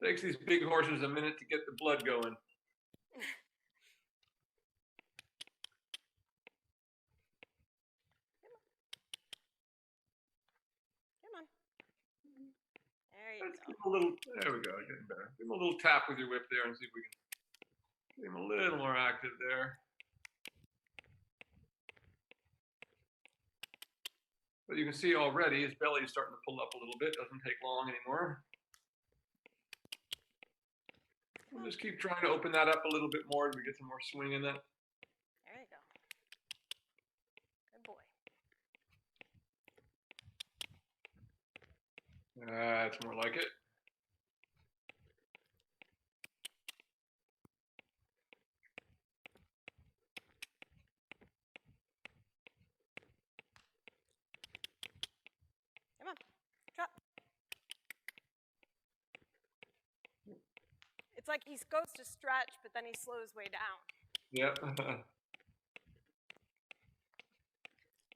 Takes these big horses a minute to get the blood going. Come on. There you Let's go. give him a little, there we go, getting better. Give him a little tap with your whip there and see if we can get him a little more active there. But you can see already his belly is starting to pull up a little bit. Doesn't take long anymore. We'll just keep trying to open that up a little bit more as we get some more swing in that. There you go. Good boy. That's more like it. Come on. Trot. It's like he goes to stretch, but then he slows way down. Yep.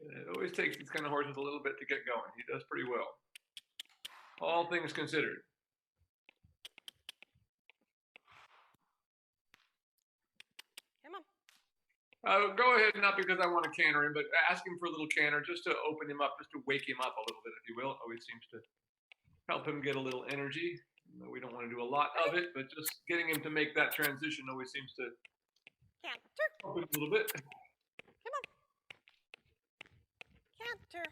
It always takes these kind of horses a little bit to get going. He does pretty well. All things considered. Come on. Go ahead, not because I want to canter him, but ask him for a little canter just to open him up, just to wake him up a little bit, if you will. It always seems to help him get a little energy. We don't want to do a lot of it, but just getting him to make that transition always seems to Canter. help him a little bit. Come on. Canter.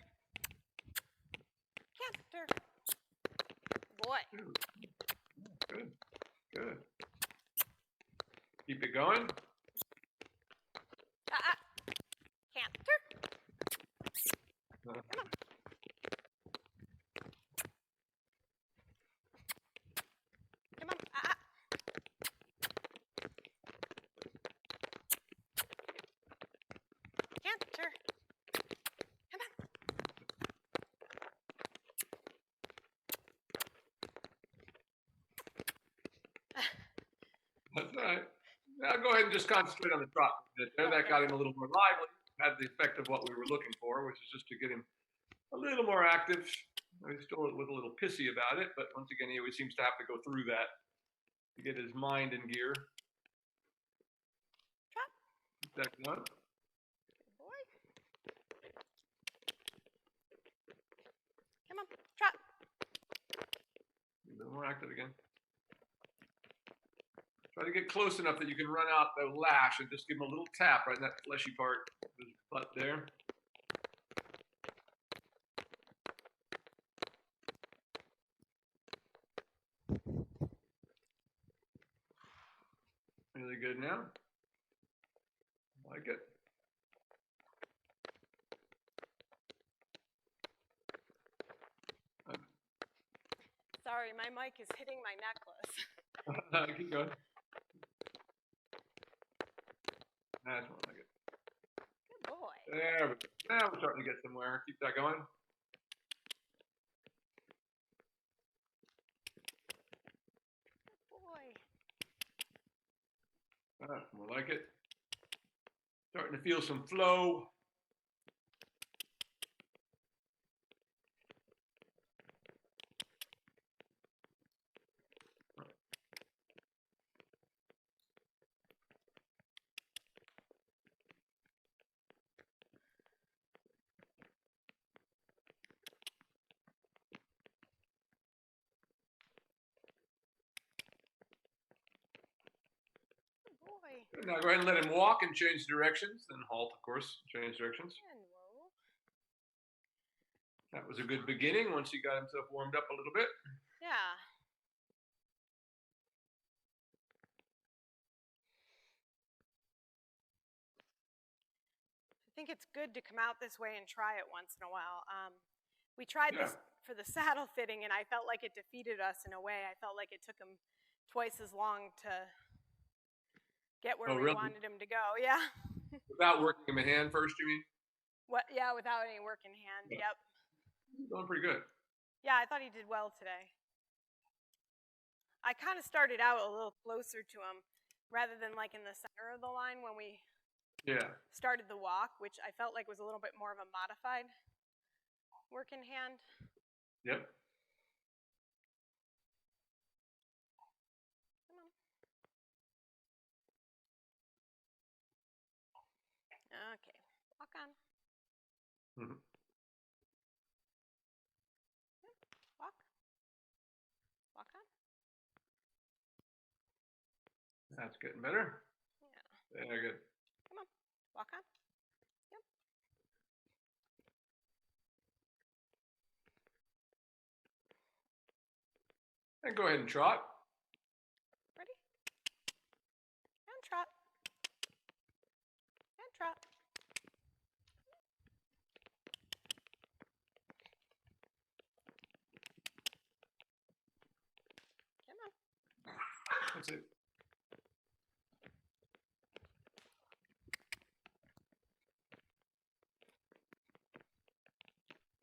Canter. Boy. Good. Good. Keep it going. Canter. Come on. Come on. Canter. Come on. That's right. Now go ahead and just concentrate on the trot there. That got him a little more lively. Had the effect of what we were looking for, which is just to get him a little more active. He's still a little pissy about it, but once again, he always seems to have to go through that to get his mind in gear. Trot. Keep that going. Good boy. Come on. Trot. A little more active again. Try to get close enough that you can run out the lash and just give him a little tap right in that fleshy part of his butt there. Really good now. Like it. Sorry, my mic is hitting my necklace. Keep going. That's more like it. Good boy. There we go. Now we're starting to get somewhere. Keep that going. Good boy. That's more like it. Starting to feel some flow. Now go ahead and let him walk and change directions, then halt, of course, change directions. And whoa. That was a good beginning once he got himself warmed up a little bit. Yeah. I think it's good to come out this way and try it once in a while. We tried this for the saddle fitting, and I felt like it defeated us in a way. I felt like it took him twice as long to get where we wanted him to go. Yeah. Without working him a hand first, you mean? What? Yeah, without any work in hand. Yep. He's doing pretty good. Yeah, I thought he did well today. I kind of started out a little closer to him rather than like in the center of the line when we started the walk, which I felt like was a little bit more of a modified work in hand. Yep. Come on. Okay, walk on. Mm-hmm. Yep. Walk. Walk on. That's getting better. Yeah. Very good. Come on, walk on. Yep. And go ahead and trot. Ready? And trot. And trot. Come on. That's it.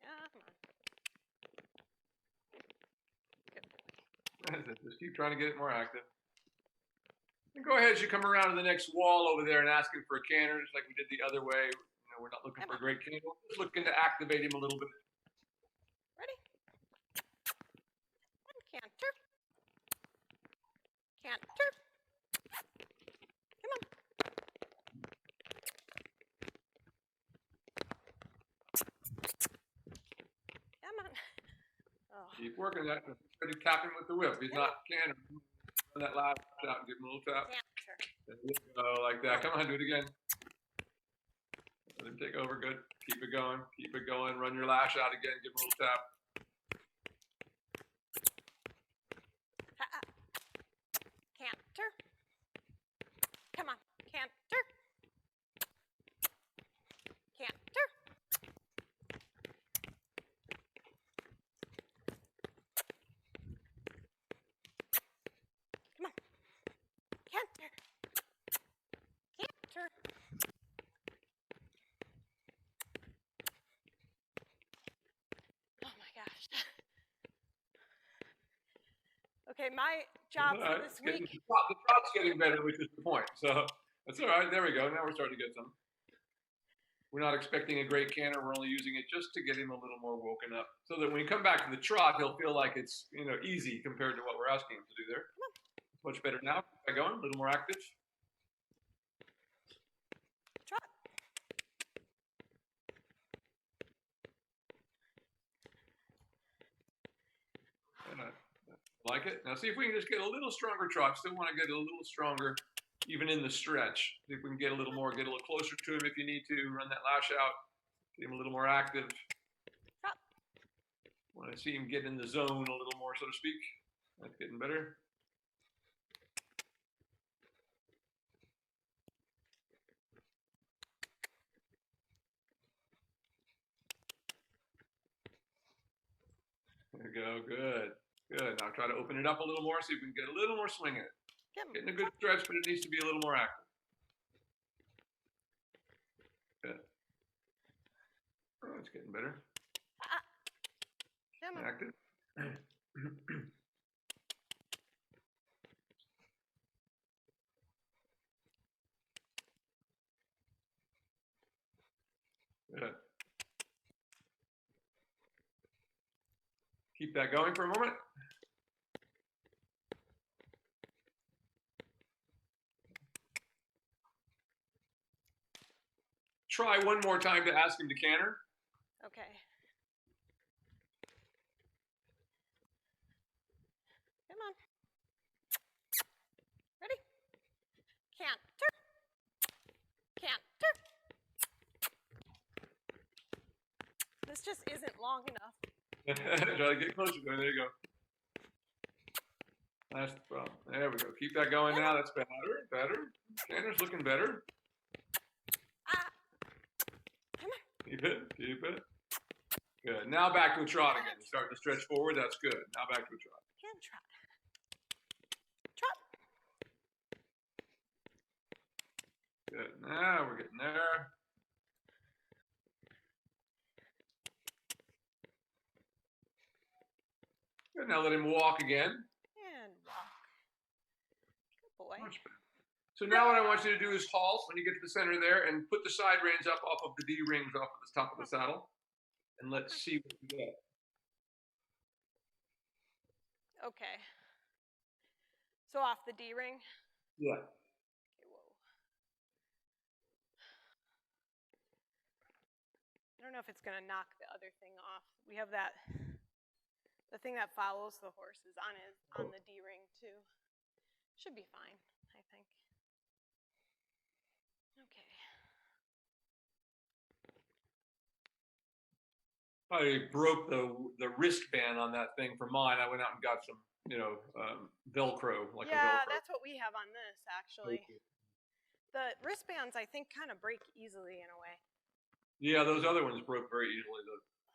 Yeah, come on. Good boy. Just keep trying to get it more active. And go ahead as you come around to the next wall over there and ask him for a canter, just like we did the other way. You know, we're not looking for a great canter. We're just looking to activate him a little bit. Ready? And canter. Canter. Come on. Come on. Oh. Keep working that. Try to tap him with the whip. He's not cantering. Run that last out and give him a little tap. Canter. There you go, like that. Come on, do it again. Let him take over. Good. Keep it going. Keep it going. Run your lash out again. Give him a little tap. Canter. Come on. Canter. Canter. Come on. Canter. Canter. Oh my gosh. Okay, my job for this week. The trot's getting better, which is the point. So that's all right. There we go. Now we're starting to get some. We're not expecting a great canter. We're only using it just to get him a little more woken up, so that when we come back to the trot, he'll feel like it's easy compared to what we're asking him to do there. It's much better now. Keep that going. A little more active. Trot. Like it. Now see if we can just get a little stronger trot. Still want to get a little stronger, even in the stretch. See if we can get a little more, get a little closer to him if you need to. Run that lash out. Get him a little more active. Trot. Want to see him get in the zone a little more, so to speak. That's getting better. There you go. Good. Good. Now try to open it up a little more, see if we can get a little more swing in it. Getting a good stretch, but it needs to be a little more active. Good. Oh, it's getting better. Active. Good. Keep that going for a moment. Try one more time to ask him to canter. Okay. Come on. Ready? Canter. This just isn't long enough. Try to get closer. There you go. That's the problem. There we go. Keep that going now. That's better. Better. Tanner's looking better. Come on. Keep it. Keep it. Good. Now back to a trot again. You're starting to stretch forward. That's good. Now back to a trot. And trot. Trot. Good. Now we're getting there. Good. Now let him walk again. And walk. Good boy. Much better. So now what I want you to do is halt when you get to the center there and put the side reins up off of the D rings off of the top of the saddle. And let's see what we get. Okay. So off the D ring. Yeah. Okay, whoa. I don't know if it's gonna knock the other thing off. We have that. The thing that follows the horse is on the D ring too. Should be fine, I think. Okay. I broke the wristband on that thing for mine. I went out and got some, Velcro, like a Yeah, Velcro. that's what we have on this actually. The wristbands, I think, kind of break easily in a way. Yeah, those other ones broke very easily.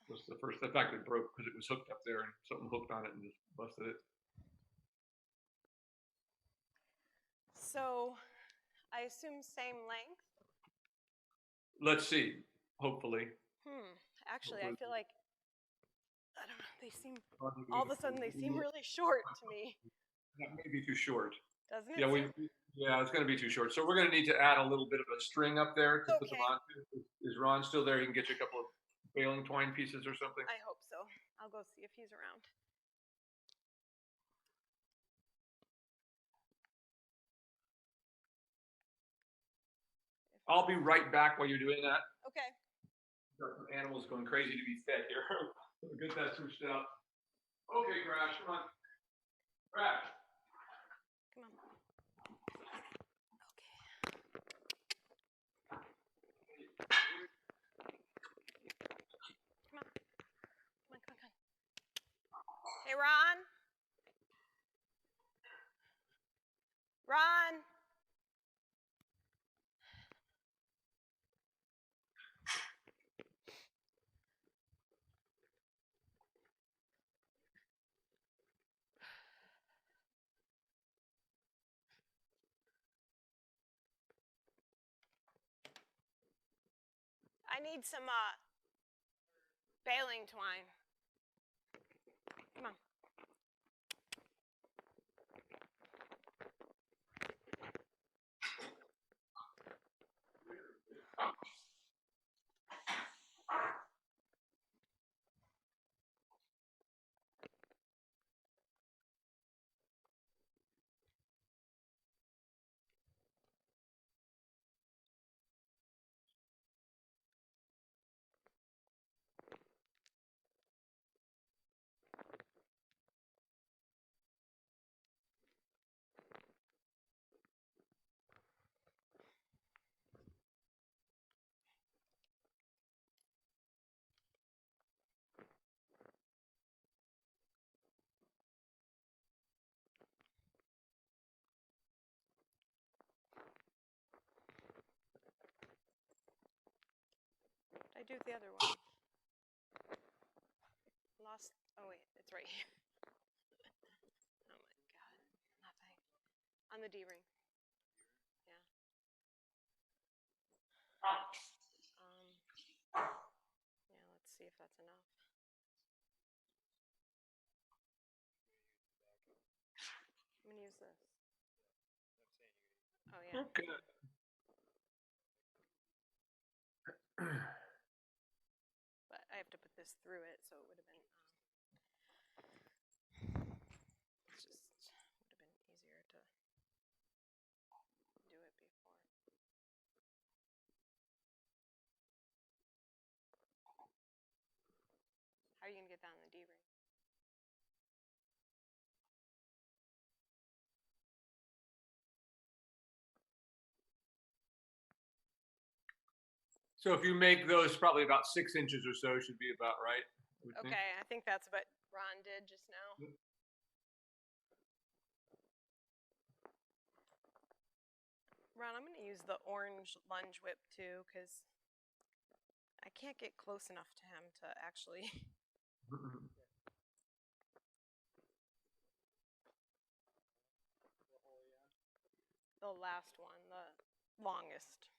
Was the first. In fact, it broke because it was hooked up there and something hooked on it and just busted it. So, I assume same length. Let's see. Hopefully. Actually, I feel like, I don't know, they seem, all of a sudden they seem really short to me. That may be too short. Doesn't it? Yeah, it's going to be too short. So we're going to need to add a little bit of a string up there to put them on. Is Ron still there? He can get you a couple of baling twine pieces or something. I hope so. I'll go see if he's around. I'll be right back while you're doing that. Okay. Got some animals going crazy to be fed here. We'll get that switched out. Okay, Crash, come on. Crash. Come on. Okay. Come on. Come on. Hey, Ron. Ron. I need some baling twine. Come on. I do the other one. Lost. Oh wait, it's right here. Oh my god, nothing. On the D ring. Yeah. Yeah. Let's see if that's enough. I'm gonna use this. Oh yeah. Okay. But I have to put this through it, so it would have been just would have been easier to do it before. How are you gonna get down the D ring? So if you make those probably about 6 inches or so should be about right. I would think. Okay, I think that's what Ron did just now. Yep. Ron, I'm going to use the orange lunge whip too, because I can't get close enough to him to actually. The last one, the longest,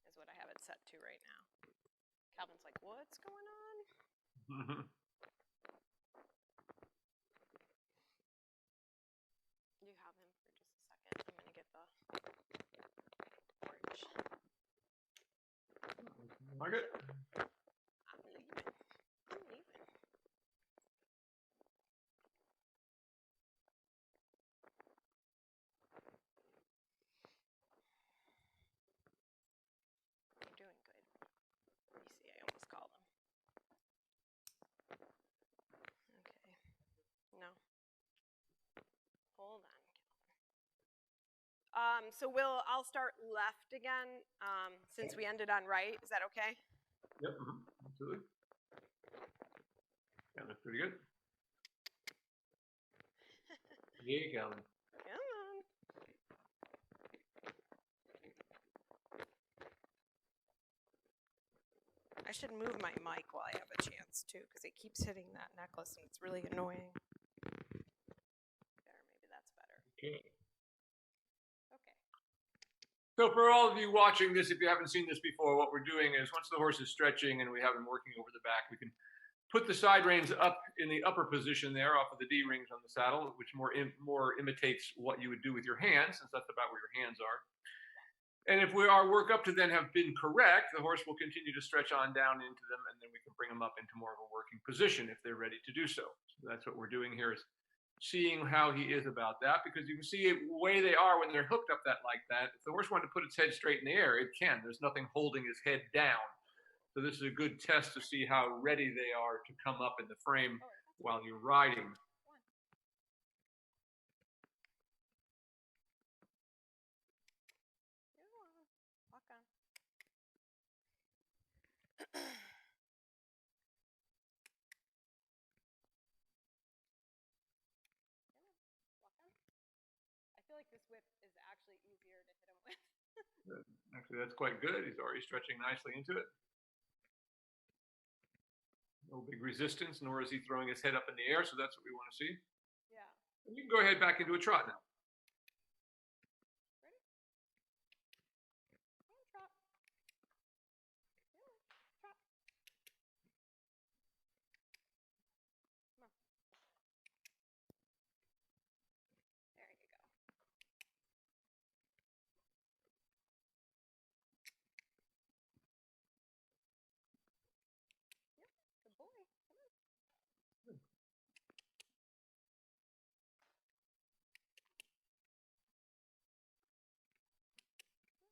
is what I have it set to right now. Calvin's like, what's going on? You have him for just a second. I'm going to get the orange. Like it? I'm leaving. I'm leaving. You're doing good. Let me see. I almost called him. Okay. No. Hold on. So I'll start left again, since we ended on right. Is that okay? Yep, absolutely. Yeah, that's pretty good. Yeah, Calvin. Come on. I should move my mic while I have a chance too, because it keeps hitting that necklace and it's really annoying. There, maybe that's better. Okay. Okay. So for all of you watching this, if you haven't seen this before, what we're doing is once the horse is stretching and we have him working over the back, we can put the side reins up in the upper position there off of the D-rings on the saddle, which more imitates what you would do with your hands, since that's about where your hands are. And if our work up to then have been correct, the horse will continue to stretch on down into them, and then we can bring them up into more of a working position if they're ready to do so. So that's what we're doing here, is seeing how he is about that, because you can see the way they are when they're hooked up like that. If the horse wanted to put its head straight in the air, it can. There's nothing holding his head down. So this is a good test to see how ready they are to come up in the frame while you're riding. Walk on. I feel like this whip is actually easier to hit him with. Actually, that's quite good. He's already stretching nicely into it. No big resistance, nor is he throwing his head up in the air, so that's what we want to see. Yeah. And you can go ahead back into a trot now. Ready? And trot. Yeah, trot. Come on. There you go. Yep, good boy. Come on.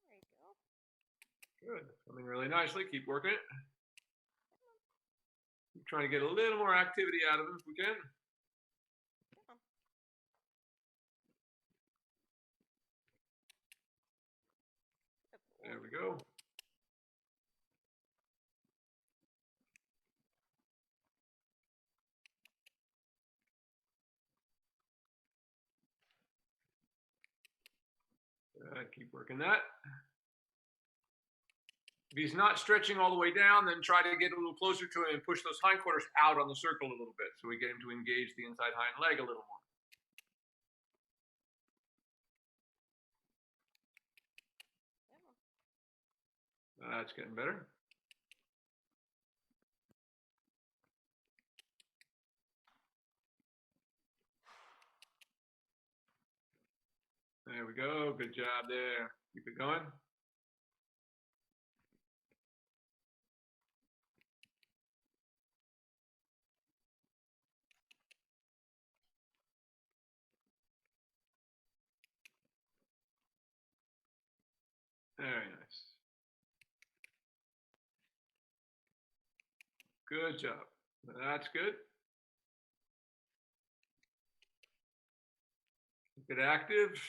There you go. Good. Coming really nicely. Keep working it. Keep trying to get a little more activity out of him if we can. Come on. There we go. Keep working that. If he's not stretching all the way down, then try to get a little closer to him and push those hindquarters out on the circle a little bit so we get him to engage the inside hind leg a little more. That's getting better. There we go. Good job there. Keep it going. Very nice. Good job. That's good. Keep it active.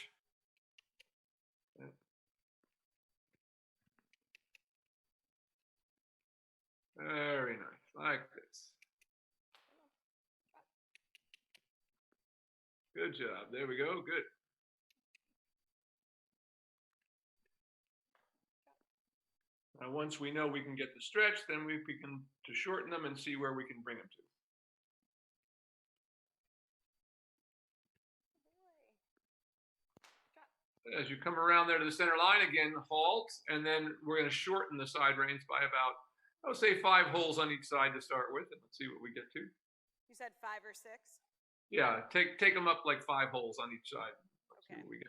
like this. Good job. There we go. Good. Now, once we know we can get the stretch, then we begin to shorten them and see where we can bring them to. As you come around there to the center line again, halt, and then we're going to shorten the side reins by about, I would say 5 holes on each side to start with, and let's see what we get to. You said 5 or 6? Yeah, take them up like 5 holes on each side. Let's see what we get.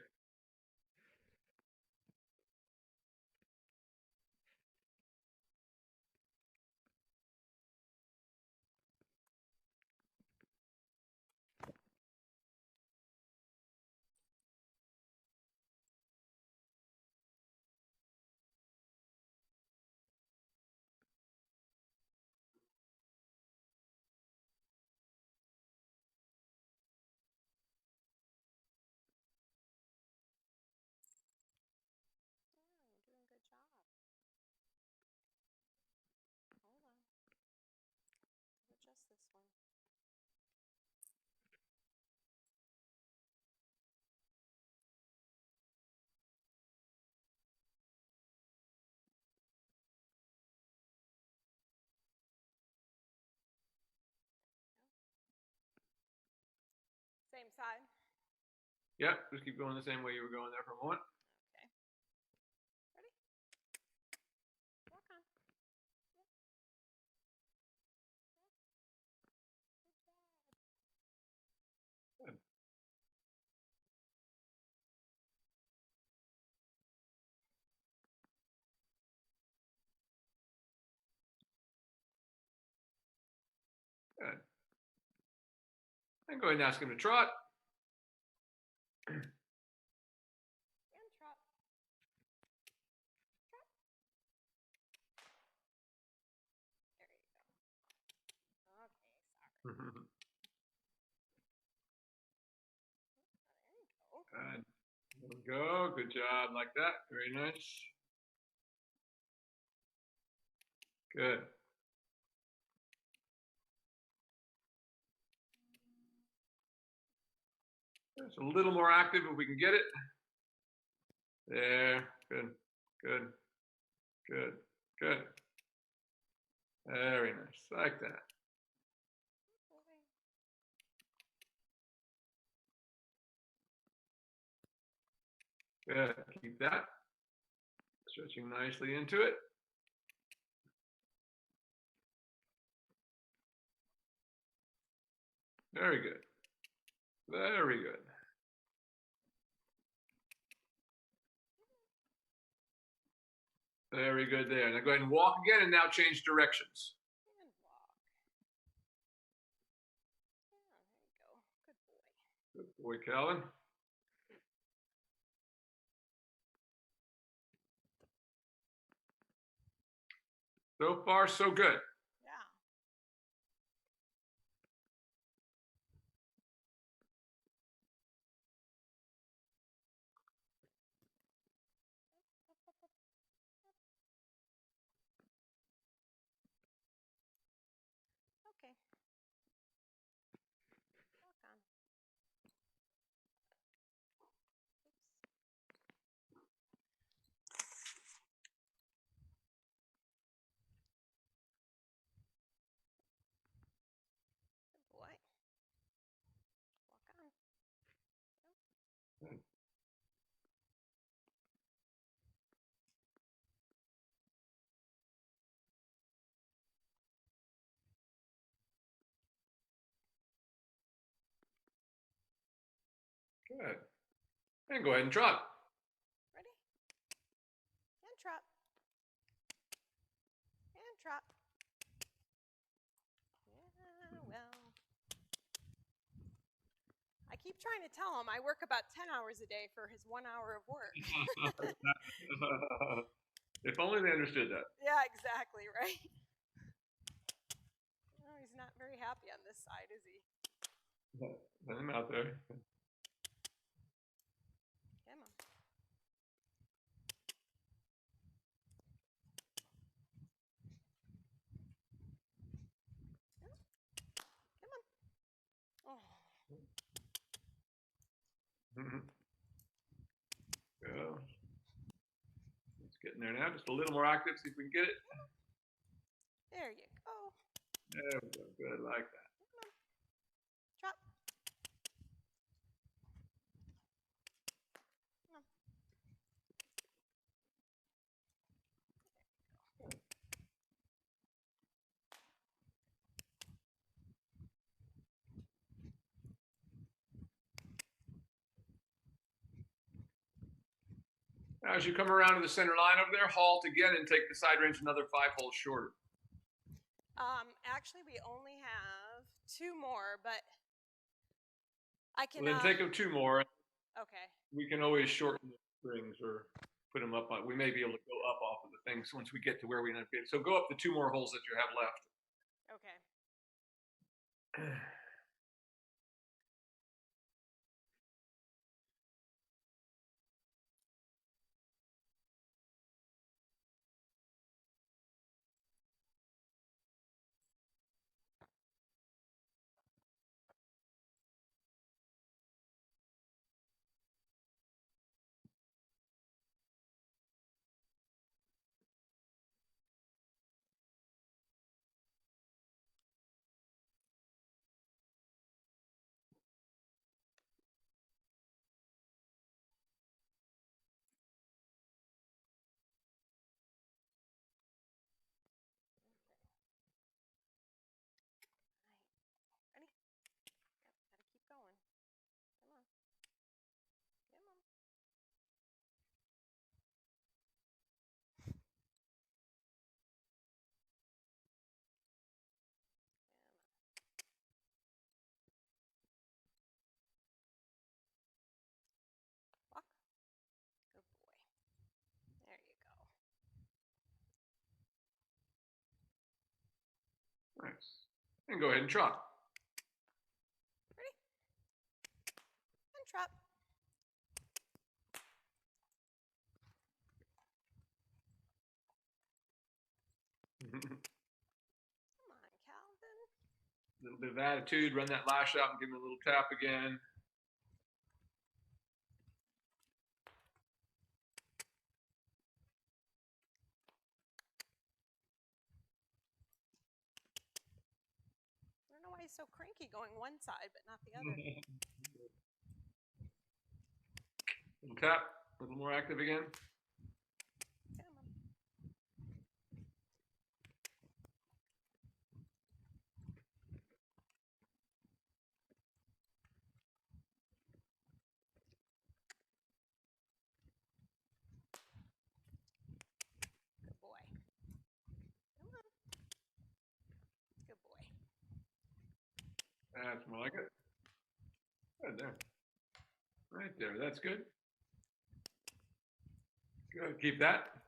Same side? Yeah, just keep going the same way you were going there for a moment. Okay. Ready? Walk on. Yep. Good. Good. And go ahead and ask him to trot. And trot. Trot. There you go. Okay, sorry. Good. There we go. Good job, like that. Very nice. Good. It's a little more active if we can get it. There. Good. Good. Good. Good. Very nice. Like that. Good. Keep that. Stretching nicely into it. Very good. Very good. Very good there. Now go ahead and walk again and now change directions. And walk. Yeah, there you go. Good boy. Good boy, Calvin. So far, so good. Yeah. Okay. Walk on. Good boy. Walk on. Good. Good. And go ahead and trot. Ready? And trot. And trot. Yeah, well. I keep trying to tell him I work about 10 hours a day for his 1 hour of work. If only they understood that. Yeah, exactly, right? Oh, he's not very happy on this side, is he? Let him out there. getting there now. Just a little more active. See if we can get it. There you go. There we go. Good, like that. Drop. Come on. Now, as you come around to the center line over there, halt again and take the side wrench another 5 holes shorter. Actually, we only have 2 more, but I can. Well, then take them 2 more. Okay. We can always shorten the strings or put them up on. We may be able to go up off of the things once we get to where we need to get. So go up the 2 more holes that you have left. Okay. Ready? Yep, gotta keep going. Come on. Come on. Walk. Good boy. There you go. Nice. And go ahead and trot. Ready? And trot. Come on, Calvin. A little bit of attitude. Run that lash out and give him a little tap again. I don't know why he's so cranky going one side but not the other. Little tap. A little more active again. Come on. Good boy. Come on. Good boy. That's more like it. Good there. Right there. That's good. Good. Keep that.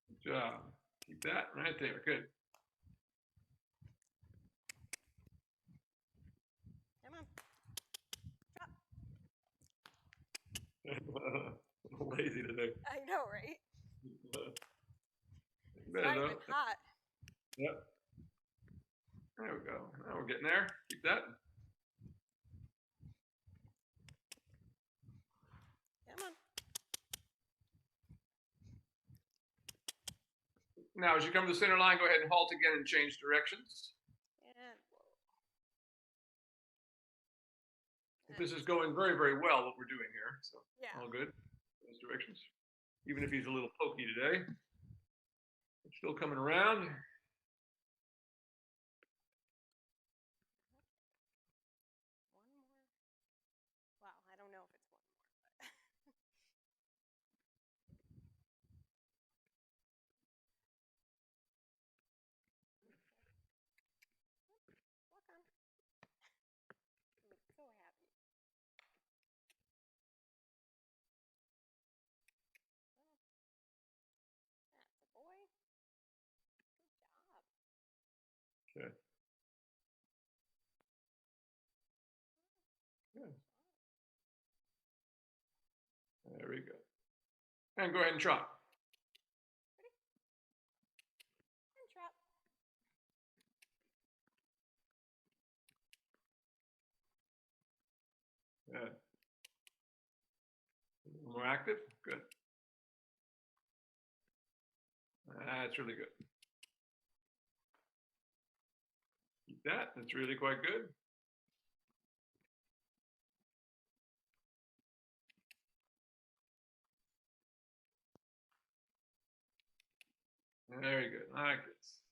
Good job. Keep that right there. Good. Come on. Drop. A little lazy today. I know, right? It's Better not though. even hot. Yep. There we go. Now we're getting there. Keep that. Come on. Now, as you come to the center line, go ahead and halt again and change directions. And whoa. This is going very, very well, what we're doing here. So, Yeah. all good. Those directions. Even if he's a little pokey today, it's still coming around. One more. Wow, I don't know if it's one more, but. Walk on. I'm so happy. That's a boy. Good job. Okay. Good. There we go. And go ahead and trot. Ready? And trot. Good. little more active. Good. That's really good. Keep that. That's really quite good. Very good. I like this.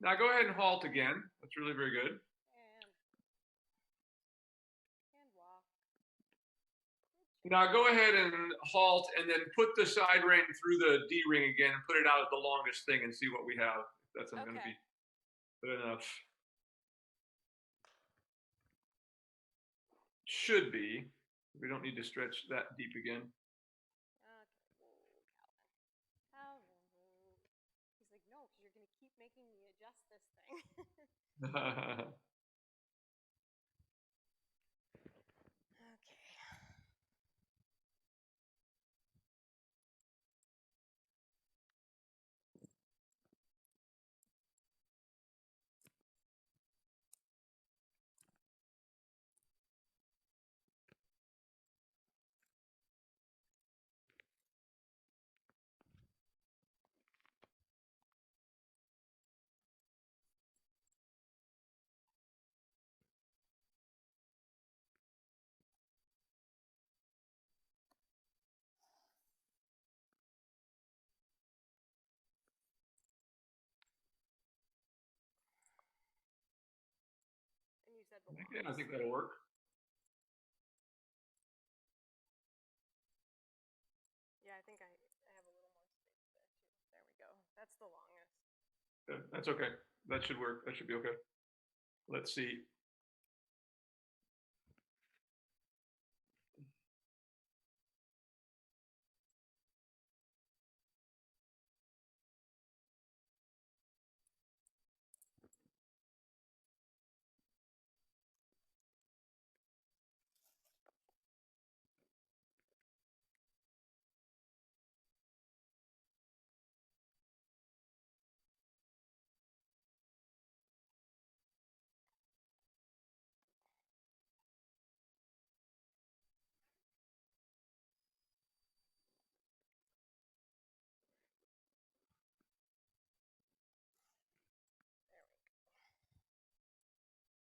Now go ahead and halt again. That's really very good. And walk. Now go ahead and halt and then put the side rein through the D ring again and put it out at the longest thing and see what we have. That's going to be good enough. Should be. We don't need to stretch that deep again. He's like, no, because you're going to keep making me adjust this thing. Okay. And you said the Okay, I think that'll work. Yeah, I think I have a little more space there too. There we go. That's the longest. Good. That's okay. That should work. That should be okay. Let's see.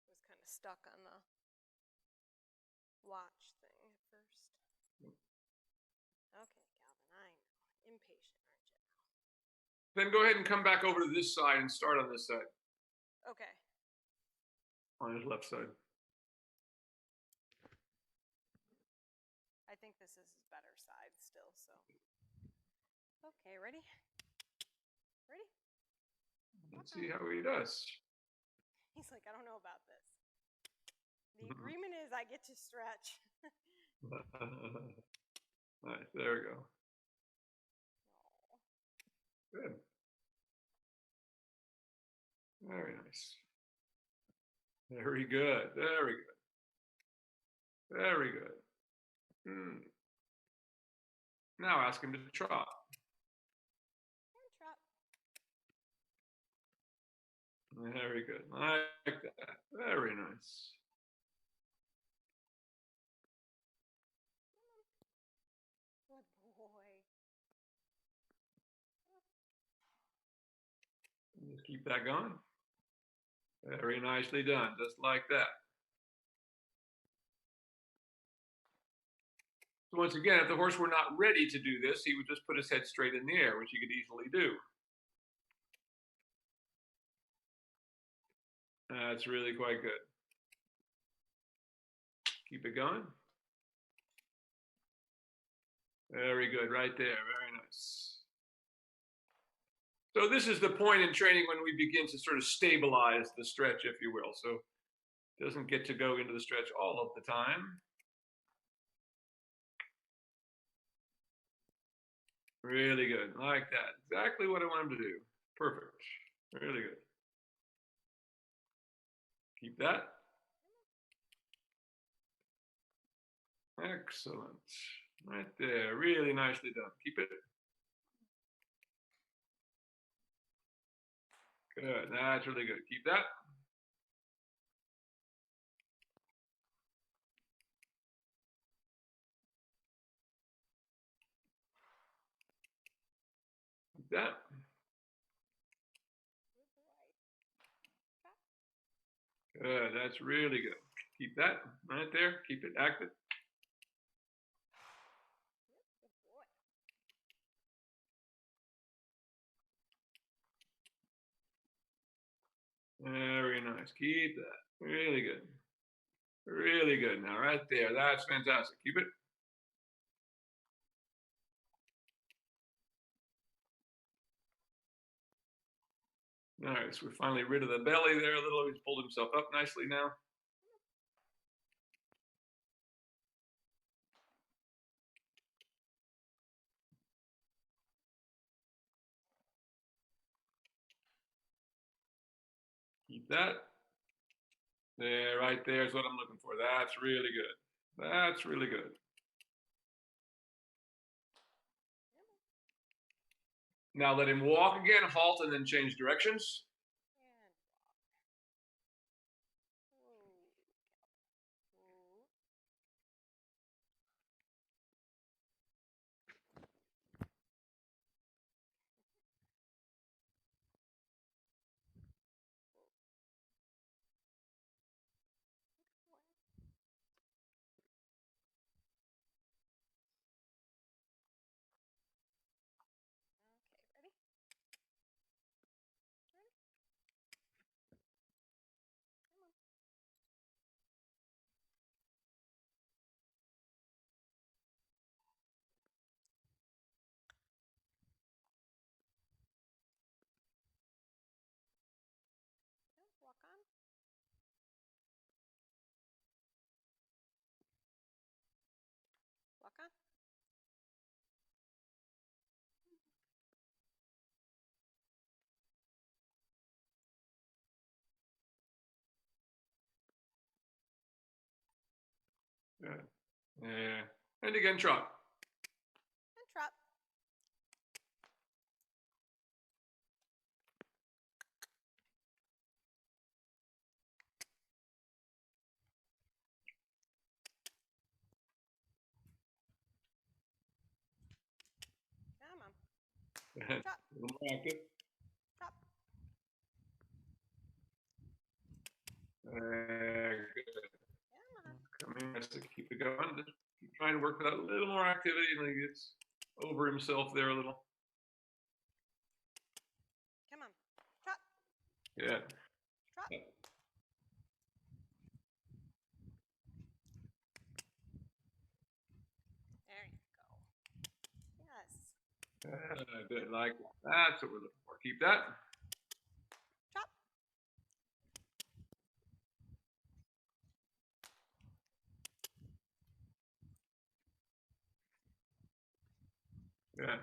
It was kind of stuck on the watch thing at first. Okay, Calvin, I know. Impatient, aren't you? Then go ahead and come back over to this side and start on this side. Okay. On his left side. I think this is his better side still, so. Okay, ready? Ready? Let's see how he does. He's like, I don't know about this. The agreement is I get to stretch. All right, there we go. Good. Very nice. Very good. Very good. Very good. Now ask him to trot. Trot. Very good. I like that. Very nice. Good boy. Just keep that going. Very nicely done, just like that. So once again, if the horse were not ready to do this, he would just put his head straight in the air, which he could easily do. That's really quite good. Keep it going. Very good, right there, very nice. So this is the point in training when we begin to sort of stabilize the stretch, if you will. So it doesn't get to go into the stretch all of the time. Really good, like that. Exactly what I want him to do. Perfect, really good. Keep that. Excellent. Right there, really nicely done. Keep it. Good, that's really good. Keep that. Keep that. Good, that's really good. Keep that right there. Keep it active. Very nice. Keep that. Really good. Really good. Now, right there. That's fantastic. Keep it. All right, so we're finally rid of the belly there a little. He's pulled himself up nicely now. Keep that. There, right there is what I'm looking for. That's really good. That's really good. Now let him walk again, halt, and then change directions. Walk on. Walk on. Good. Yeah. And again, trot. And trot. Come on. Trot. A little more active. Trot. Good. Come on. Come in, to keep it going. Just keep trying to work with that a little more activity, and he gets over himself there a little. Come on. Trot. Yeah. Trot. There you go. Yes. Good. Like that's what we're looking for. Keep that. Trot. Yeah.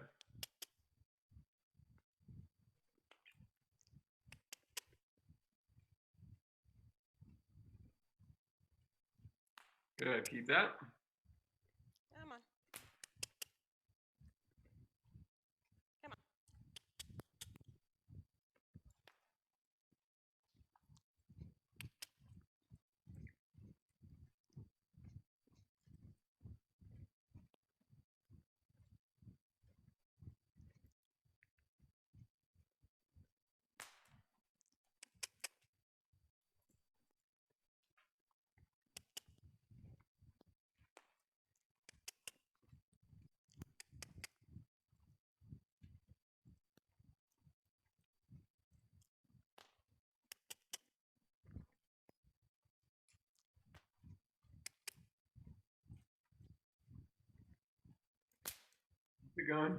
Good. Keep that. Come on. Come on. Keep it going.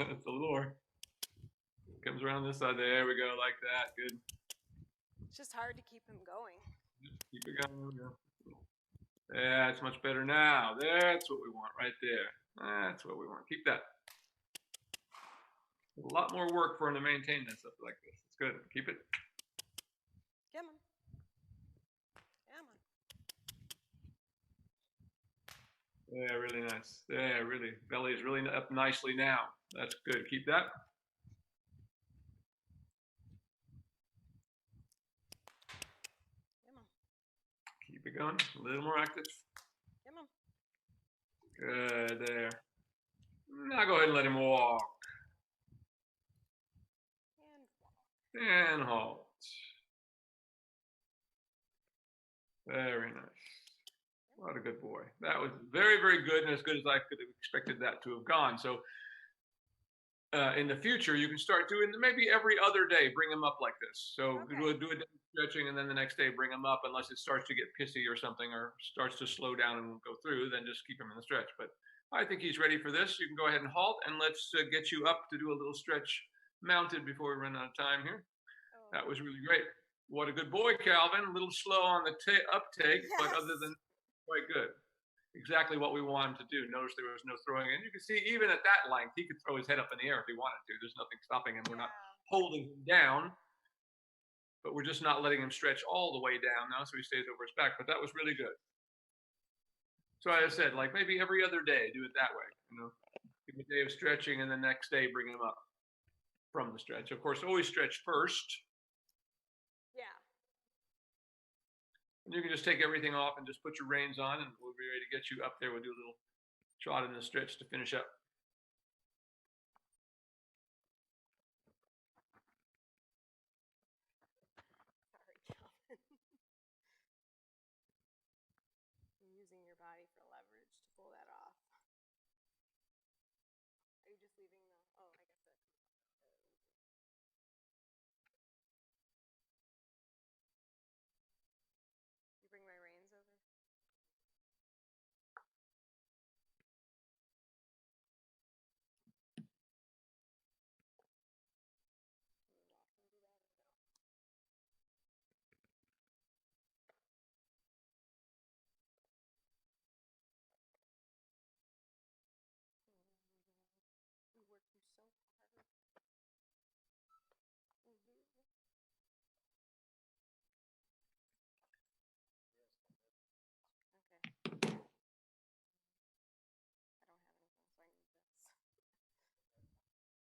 It's a little more. Comes around this side. There we go. Like that. Good. It's just hard to keep him going. Keep it going. There we go. That's much better now. That's what we want right there. That's what we want. Keep that. A lot more work for him to maintain this up like this. It's good. Keep it. Come on. Come on. Yeah, really nice. Yeah, really. Belly is really up nicely now. That's good. Keep that. Come on. Keep it going. A little more active. Come on. Good there. Now go ahead and let him walk. And halt. Very nice. What a good boy. That was very, very good, and as good as I could have expected that to have gone. So in the future, you can start doing maybe every other day, bring them up like this. So Okay. do a day stretching, and then the next day bring them up, unless it starts to get pissy or something, or starts to slow down and won't go through, then just keep him in the stretch. But I think he's ready for this. You can go ahead and halt, and let's get you up to do a little stretch mounted before we run out of time here. Oh. That was really great. What a good boy, Calvin. A little slow on the uptake, but Yes. other than quite good. Exactly what we want him to do. Notice there was no throwing in. You can see even at that length, he could throw his head up in the air if he wanted to. There's nothing stopping him. We're not holding him down, but we're just not letting him stretch all the way down now, so he stays over his back. But that was really good. So as I said, like maybe every other day, do it that way. You know, give him a day of stretching, and the next day bring him up from the stretch. Of course, always stretch first. Yeah. And you can just take everything off and just put your reins on, and we'll be ready to get you up there. We'll do a little trot in the stretch to finish up. Sorry, Calvin. You're using your body for leverage to pull that off. Are you just leaving the? Oh, I guess that comes off. You bring my reins over. We worked you so hard. Okay. I don't have anything, so I need this.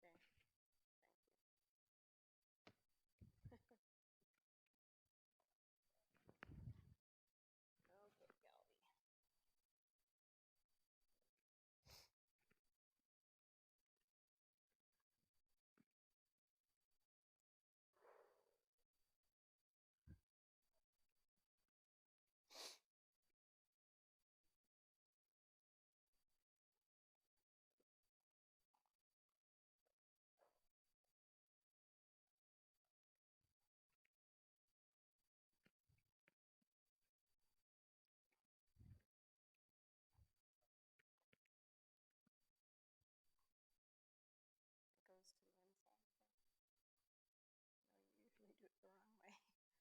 Okay. Thank you. Okay, Galby. It goes to the inside. No, you usually do it the wrong way.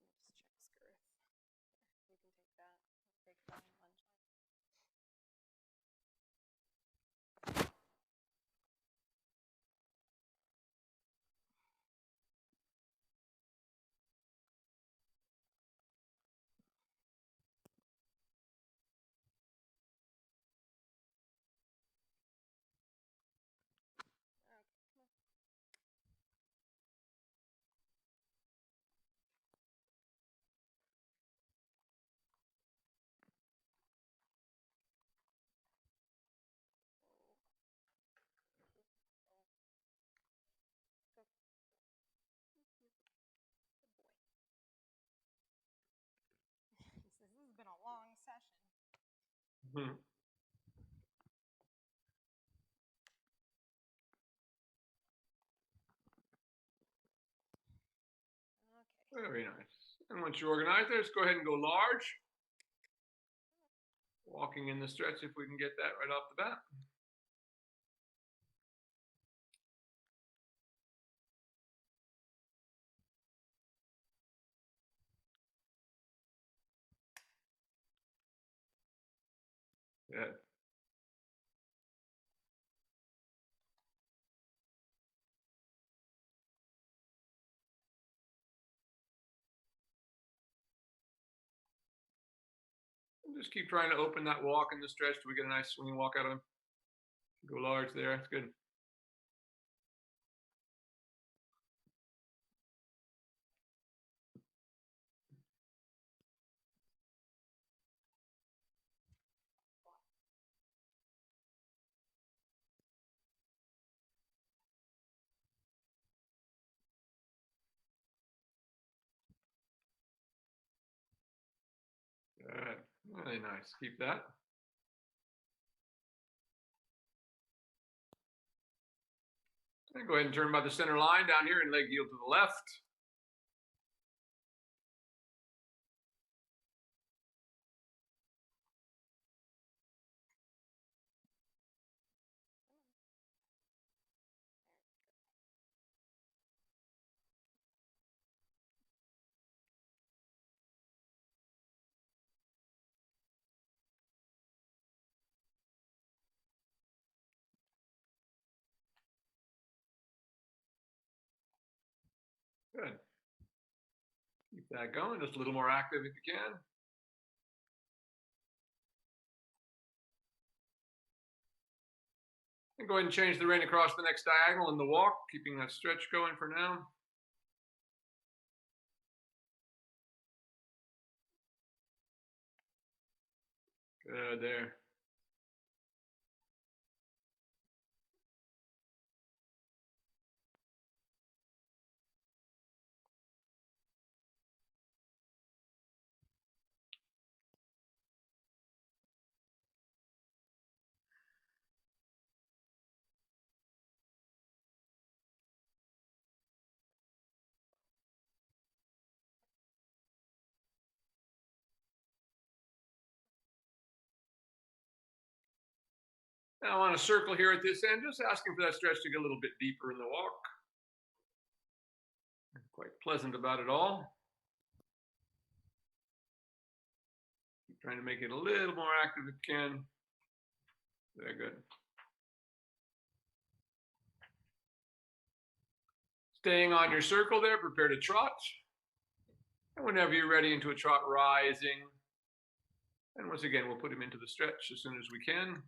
Let me just check girth. You can take that. Take that and lunge line. Okay, come on. Go. Good boy. He says, this has been a long session. Hmm. Okay. Very nice. And once you're organized there, let's go ahead and go large. Walking in the stretch, if we can get that right off the bat. Good. And just keep trying to open that walk in the stretch till we get a nice swinging walk out of him. Go large there. That's good. Really nice. Keep that. And go ahead and turn by the center line down here and leg yield to the left. Good. Keep that going, just a little more active if you can. And go ahead and change the rein across the next diagonal in the walk, keeping that stretch going for now. Good there. Now on a circle here at this end, just asking for that stretch to get a little bit deeper in the walk. Quite pleasant about it all. Keep trying to make it a little more active if you can. Very good. Staying on your circle there, prepare to trot. And whenever you're ready into a trot, rising. And once again, we'll put him into the stretch as soon as we can.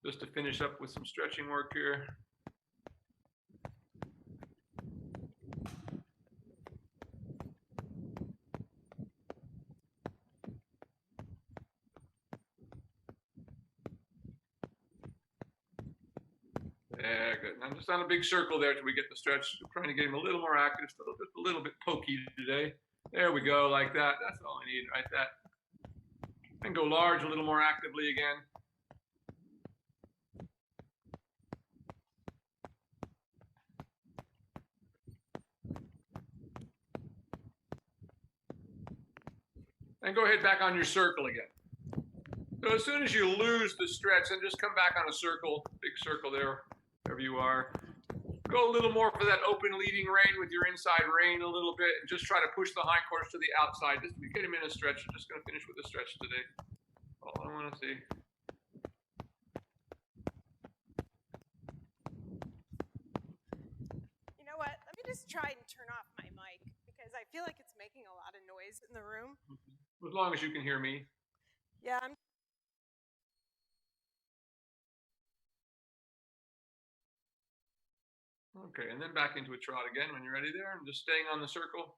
Just to finish up with some stretching work here. Yeah, good. I'm just on a big circle there till we get the stretch. I'm trying to get him a little more active, still just a little bit pokey today. There we go, like that. That's all I need, right? That. And go large a little more actively again. And go ahead back on your circle again. So as soon as you lose the stretch, then just come back on a circle, big circle there, wherever you are. Go a little more for that open leading rein with your inside rein a little bit, and just try to push the hindquarters to the outside. Just to get him in a stretch. I'm just going to finish with a stretch today. All I want to see. You know what? Let me just try and turn off my mic because I feel like it's making a lot of noise in the room. As long as you can hear me. Yeah, Okay, and then back into a trot again when you're ready there. I'm just staying on the circle.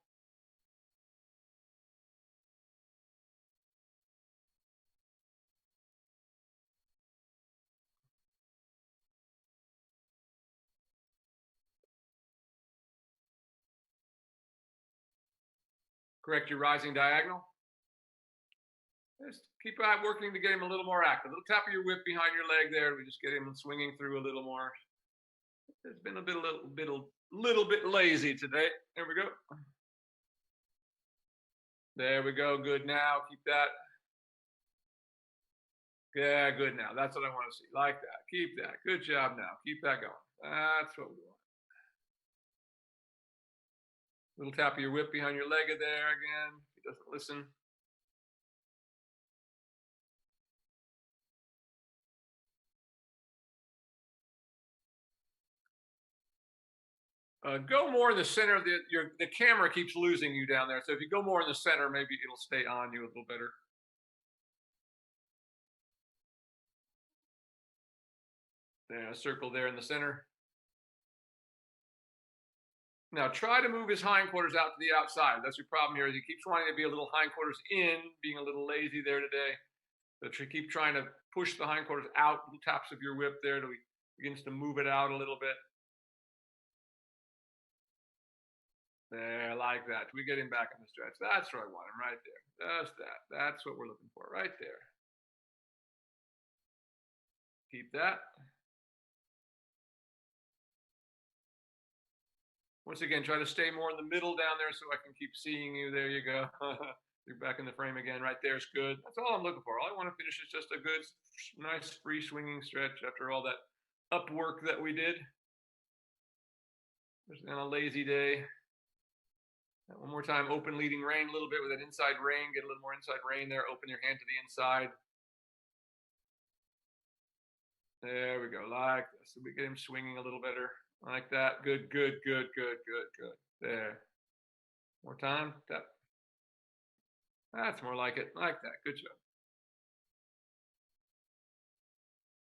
Correct your rising diagonal. Just keep working to get him a little more active. A little tap of your whip behind your leg there. We just get him swinging through a little more. It's been a little bit lazy today. There we go. There we go. Good now. Keep that. Yeah, good now. That's what I want to see. Like that. Keep that. Good job now. Keep that going. That's what we want. Little tap of your whip behind your leg there again. He doesn't listen. Go more in the center. The camera keeps losing you down there. So if you go more in the center, maybe it'll stay on you a little better. Yeah, a circle there in the center. Now try to move his hindquarters out to the outside. That's your problem here. Is he keeps wanting to be a little hindquarters in, being a little lazy there today. But you keep trying to push the hindquarters out, little taps of your whip there till he begins to move it out a little bit. There, like that. We get him back in the stretch. That's where I want him, right there. Just that. That's what we're looking for, right there. Keep that. Once again, try to stay more in the middle down there so I can keep seeing you. There you go. You're back in the frame again. Right there is good. That's all I'm looking for. All I want to finish is just a good, nice, free swinging stretch after all that up work that we did. Just on a lazy day. One more time, open leading rein a little bit with an inside rein. Get a little more inside rein there. Open your hand to the inside. There we go, like this. So we get him swinging a little better, like that. Good, good, good, good, good, good. There. More time. Tap. That's more like it. Like that. Good job.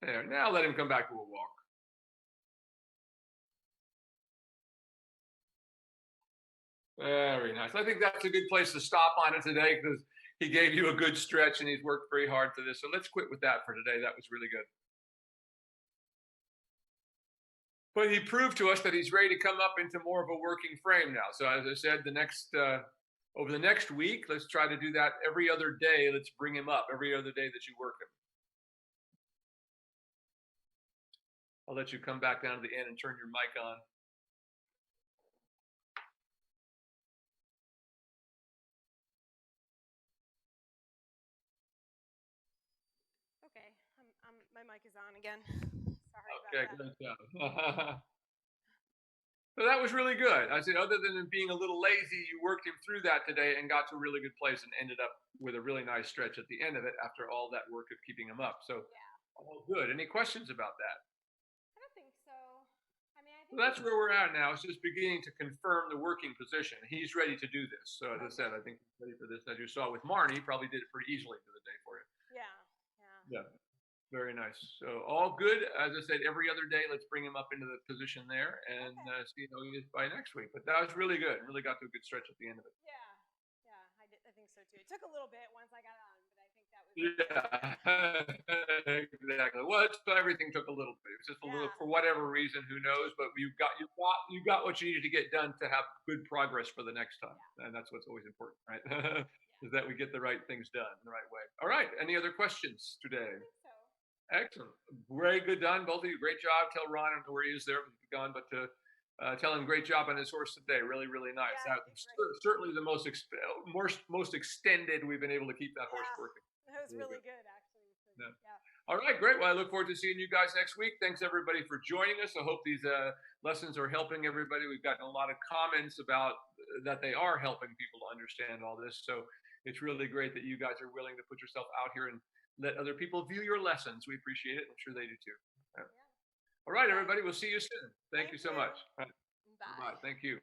There. Now let him come back to a walk. Very nice. I think that's a good place to stop on it today because he gave you a good stretch and he's worked very hard for this. So let's quit with that for today. That was really good. But he proved to us that he's ready to come up into more of a working frame now. So as I said, over the next week, let's try to do that every other day. Let's bring him up every other day that you work him. I'll let you come back down to the end and turn your mic on. Okay, my mic is on again. Sorry Okay, about that. good job. So that was really good. I said, other than being a little lazy, you worked him through that today and got to a really good place and ended up with a really nice stretch at the end of it after all that work of keeping him up. So, all good. Any questions about that? I don't think so. I mean, So that's where we're at now. It's just beginning to confirm the working position. He's ready to do this. So as I said, I think he's ready for this. As you saw with Marnie, he probably did it pretty easily for the day for you. Yeah. Yeah. Very nice. So all good. As I said, every other day, let's bring him up into the position there and see how he is by next week. But that was really good. Really got to a good stretch at the end of it. Yeah, I think so too. It took a little bit once I got on, but I think that was Yeah, exactly. Well, everything took a little bit. It was just a little, for whatever reason, who knows? But you got what you needed to get done to have good progress for the next time, and that's what's always important, right? Is that we get the right things done the right way. All right. Any other questions today? I think so. Excellent. Very good done, both of you. Great job. Tell Ron, I don't know where he is there, but he's gone, but tell him great job on his horse today. Really, really nice. Yeah, Certainly the most extended we've been able to keep that horse working. That was really good, actually. So, All right, great. Well, I look forward to seeing you guys next week. Thanks, everybody, for joining us. I hope these lessons are helping everybody. We've gotten a lot of comments about that they are helping people to understand all this. So it's really great that you guys are willing to put yourself out here and let other people view your lessons. We appreciate it. I'm sure they do too. All right, everybody. We'll see you soon. Thank you so much. Bye. Bye. Thank you.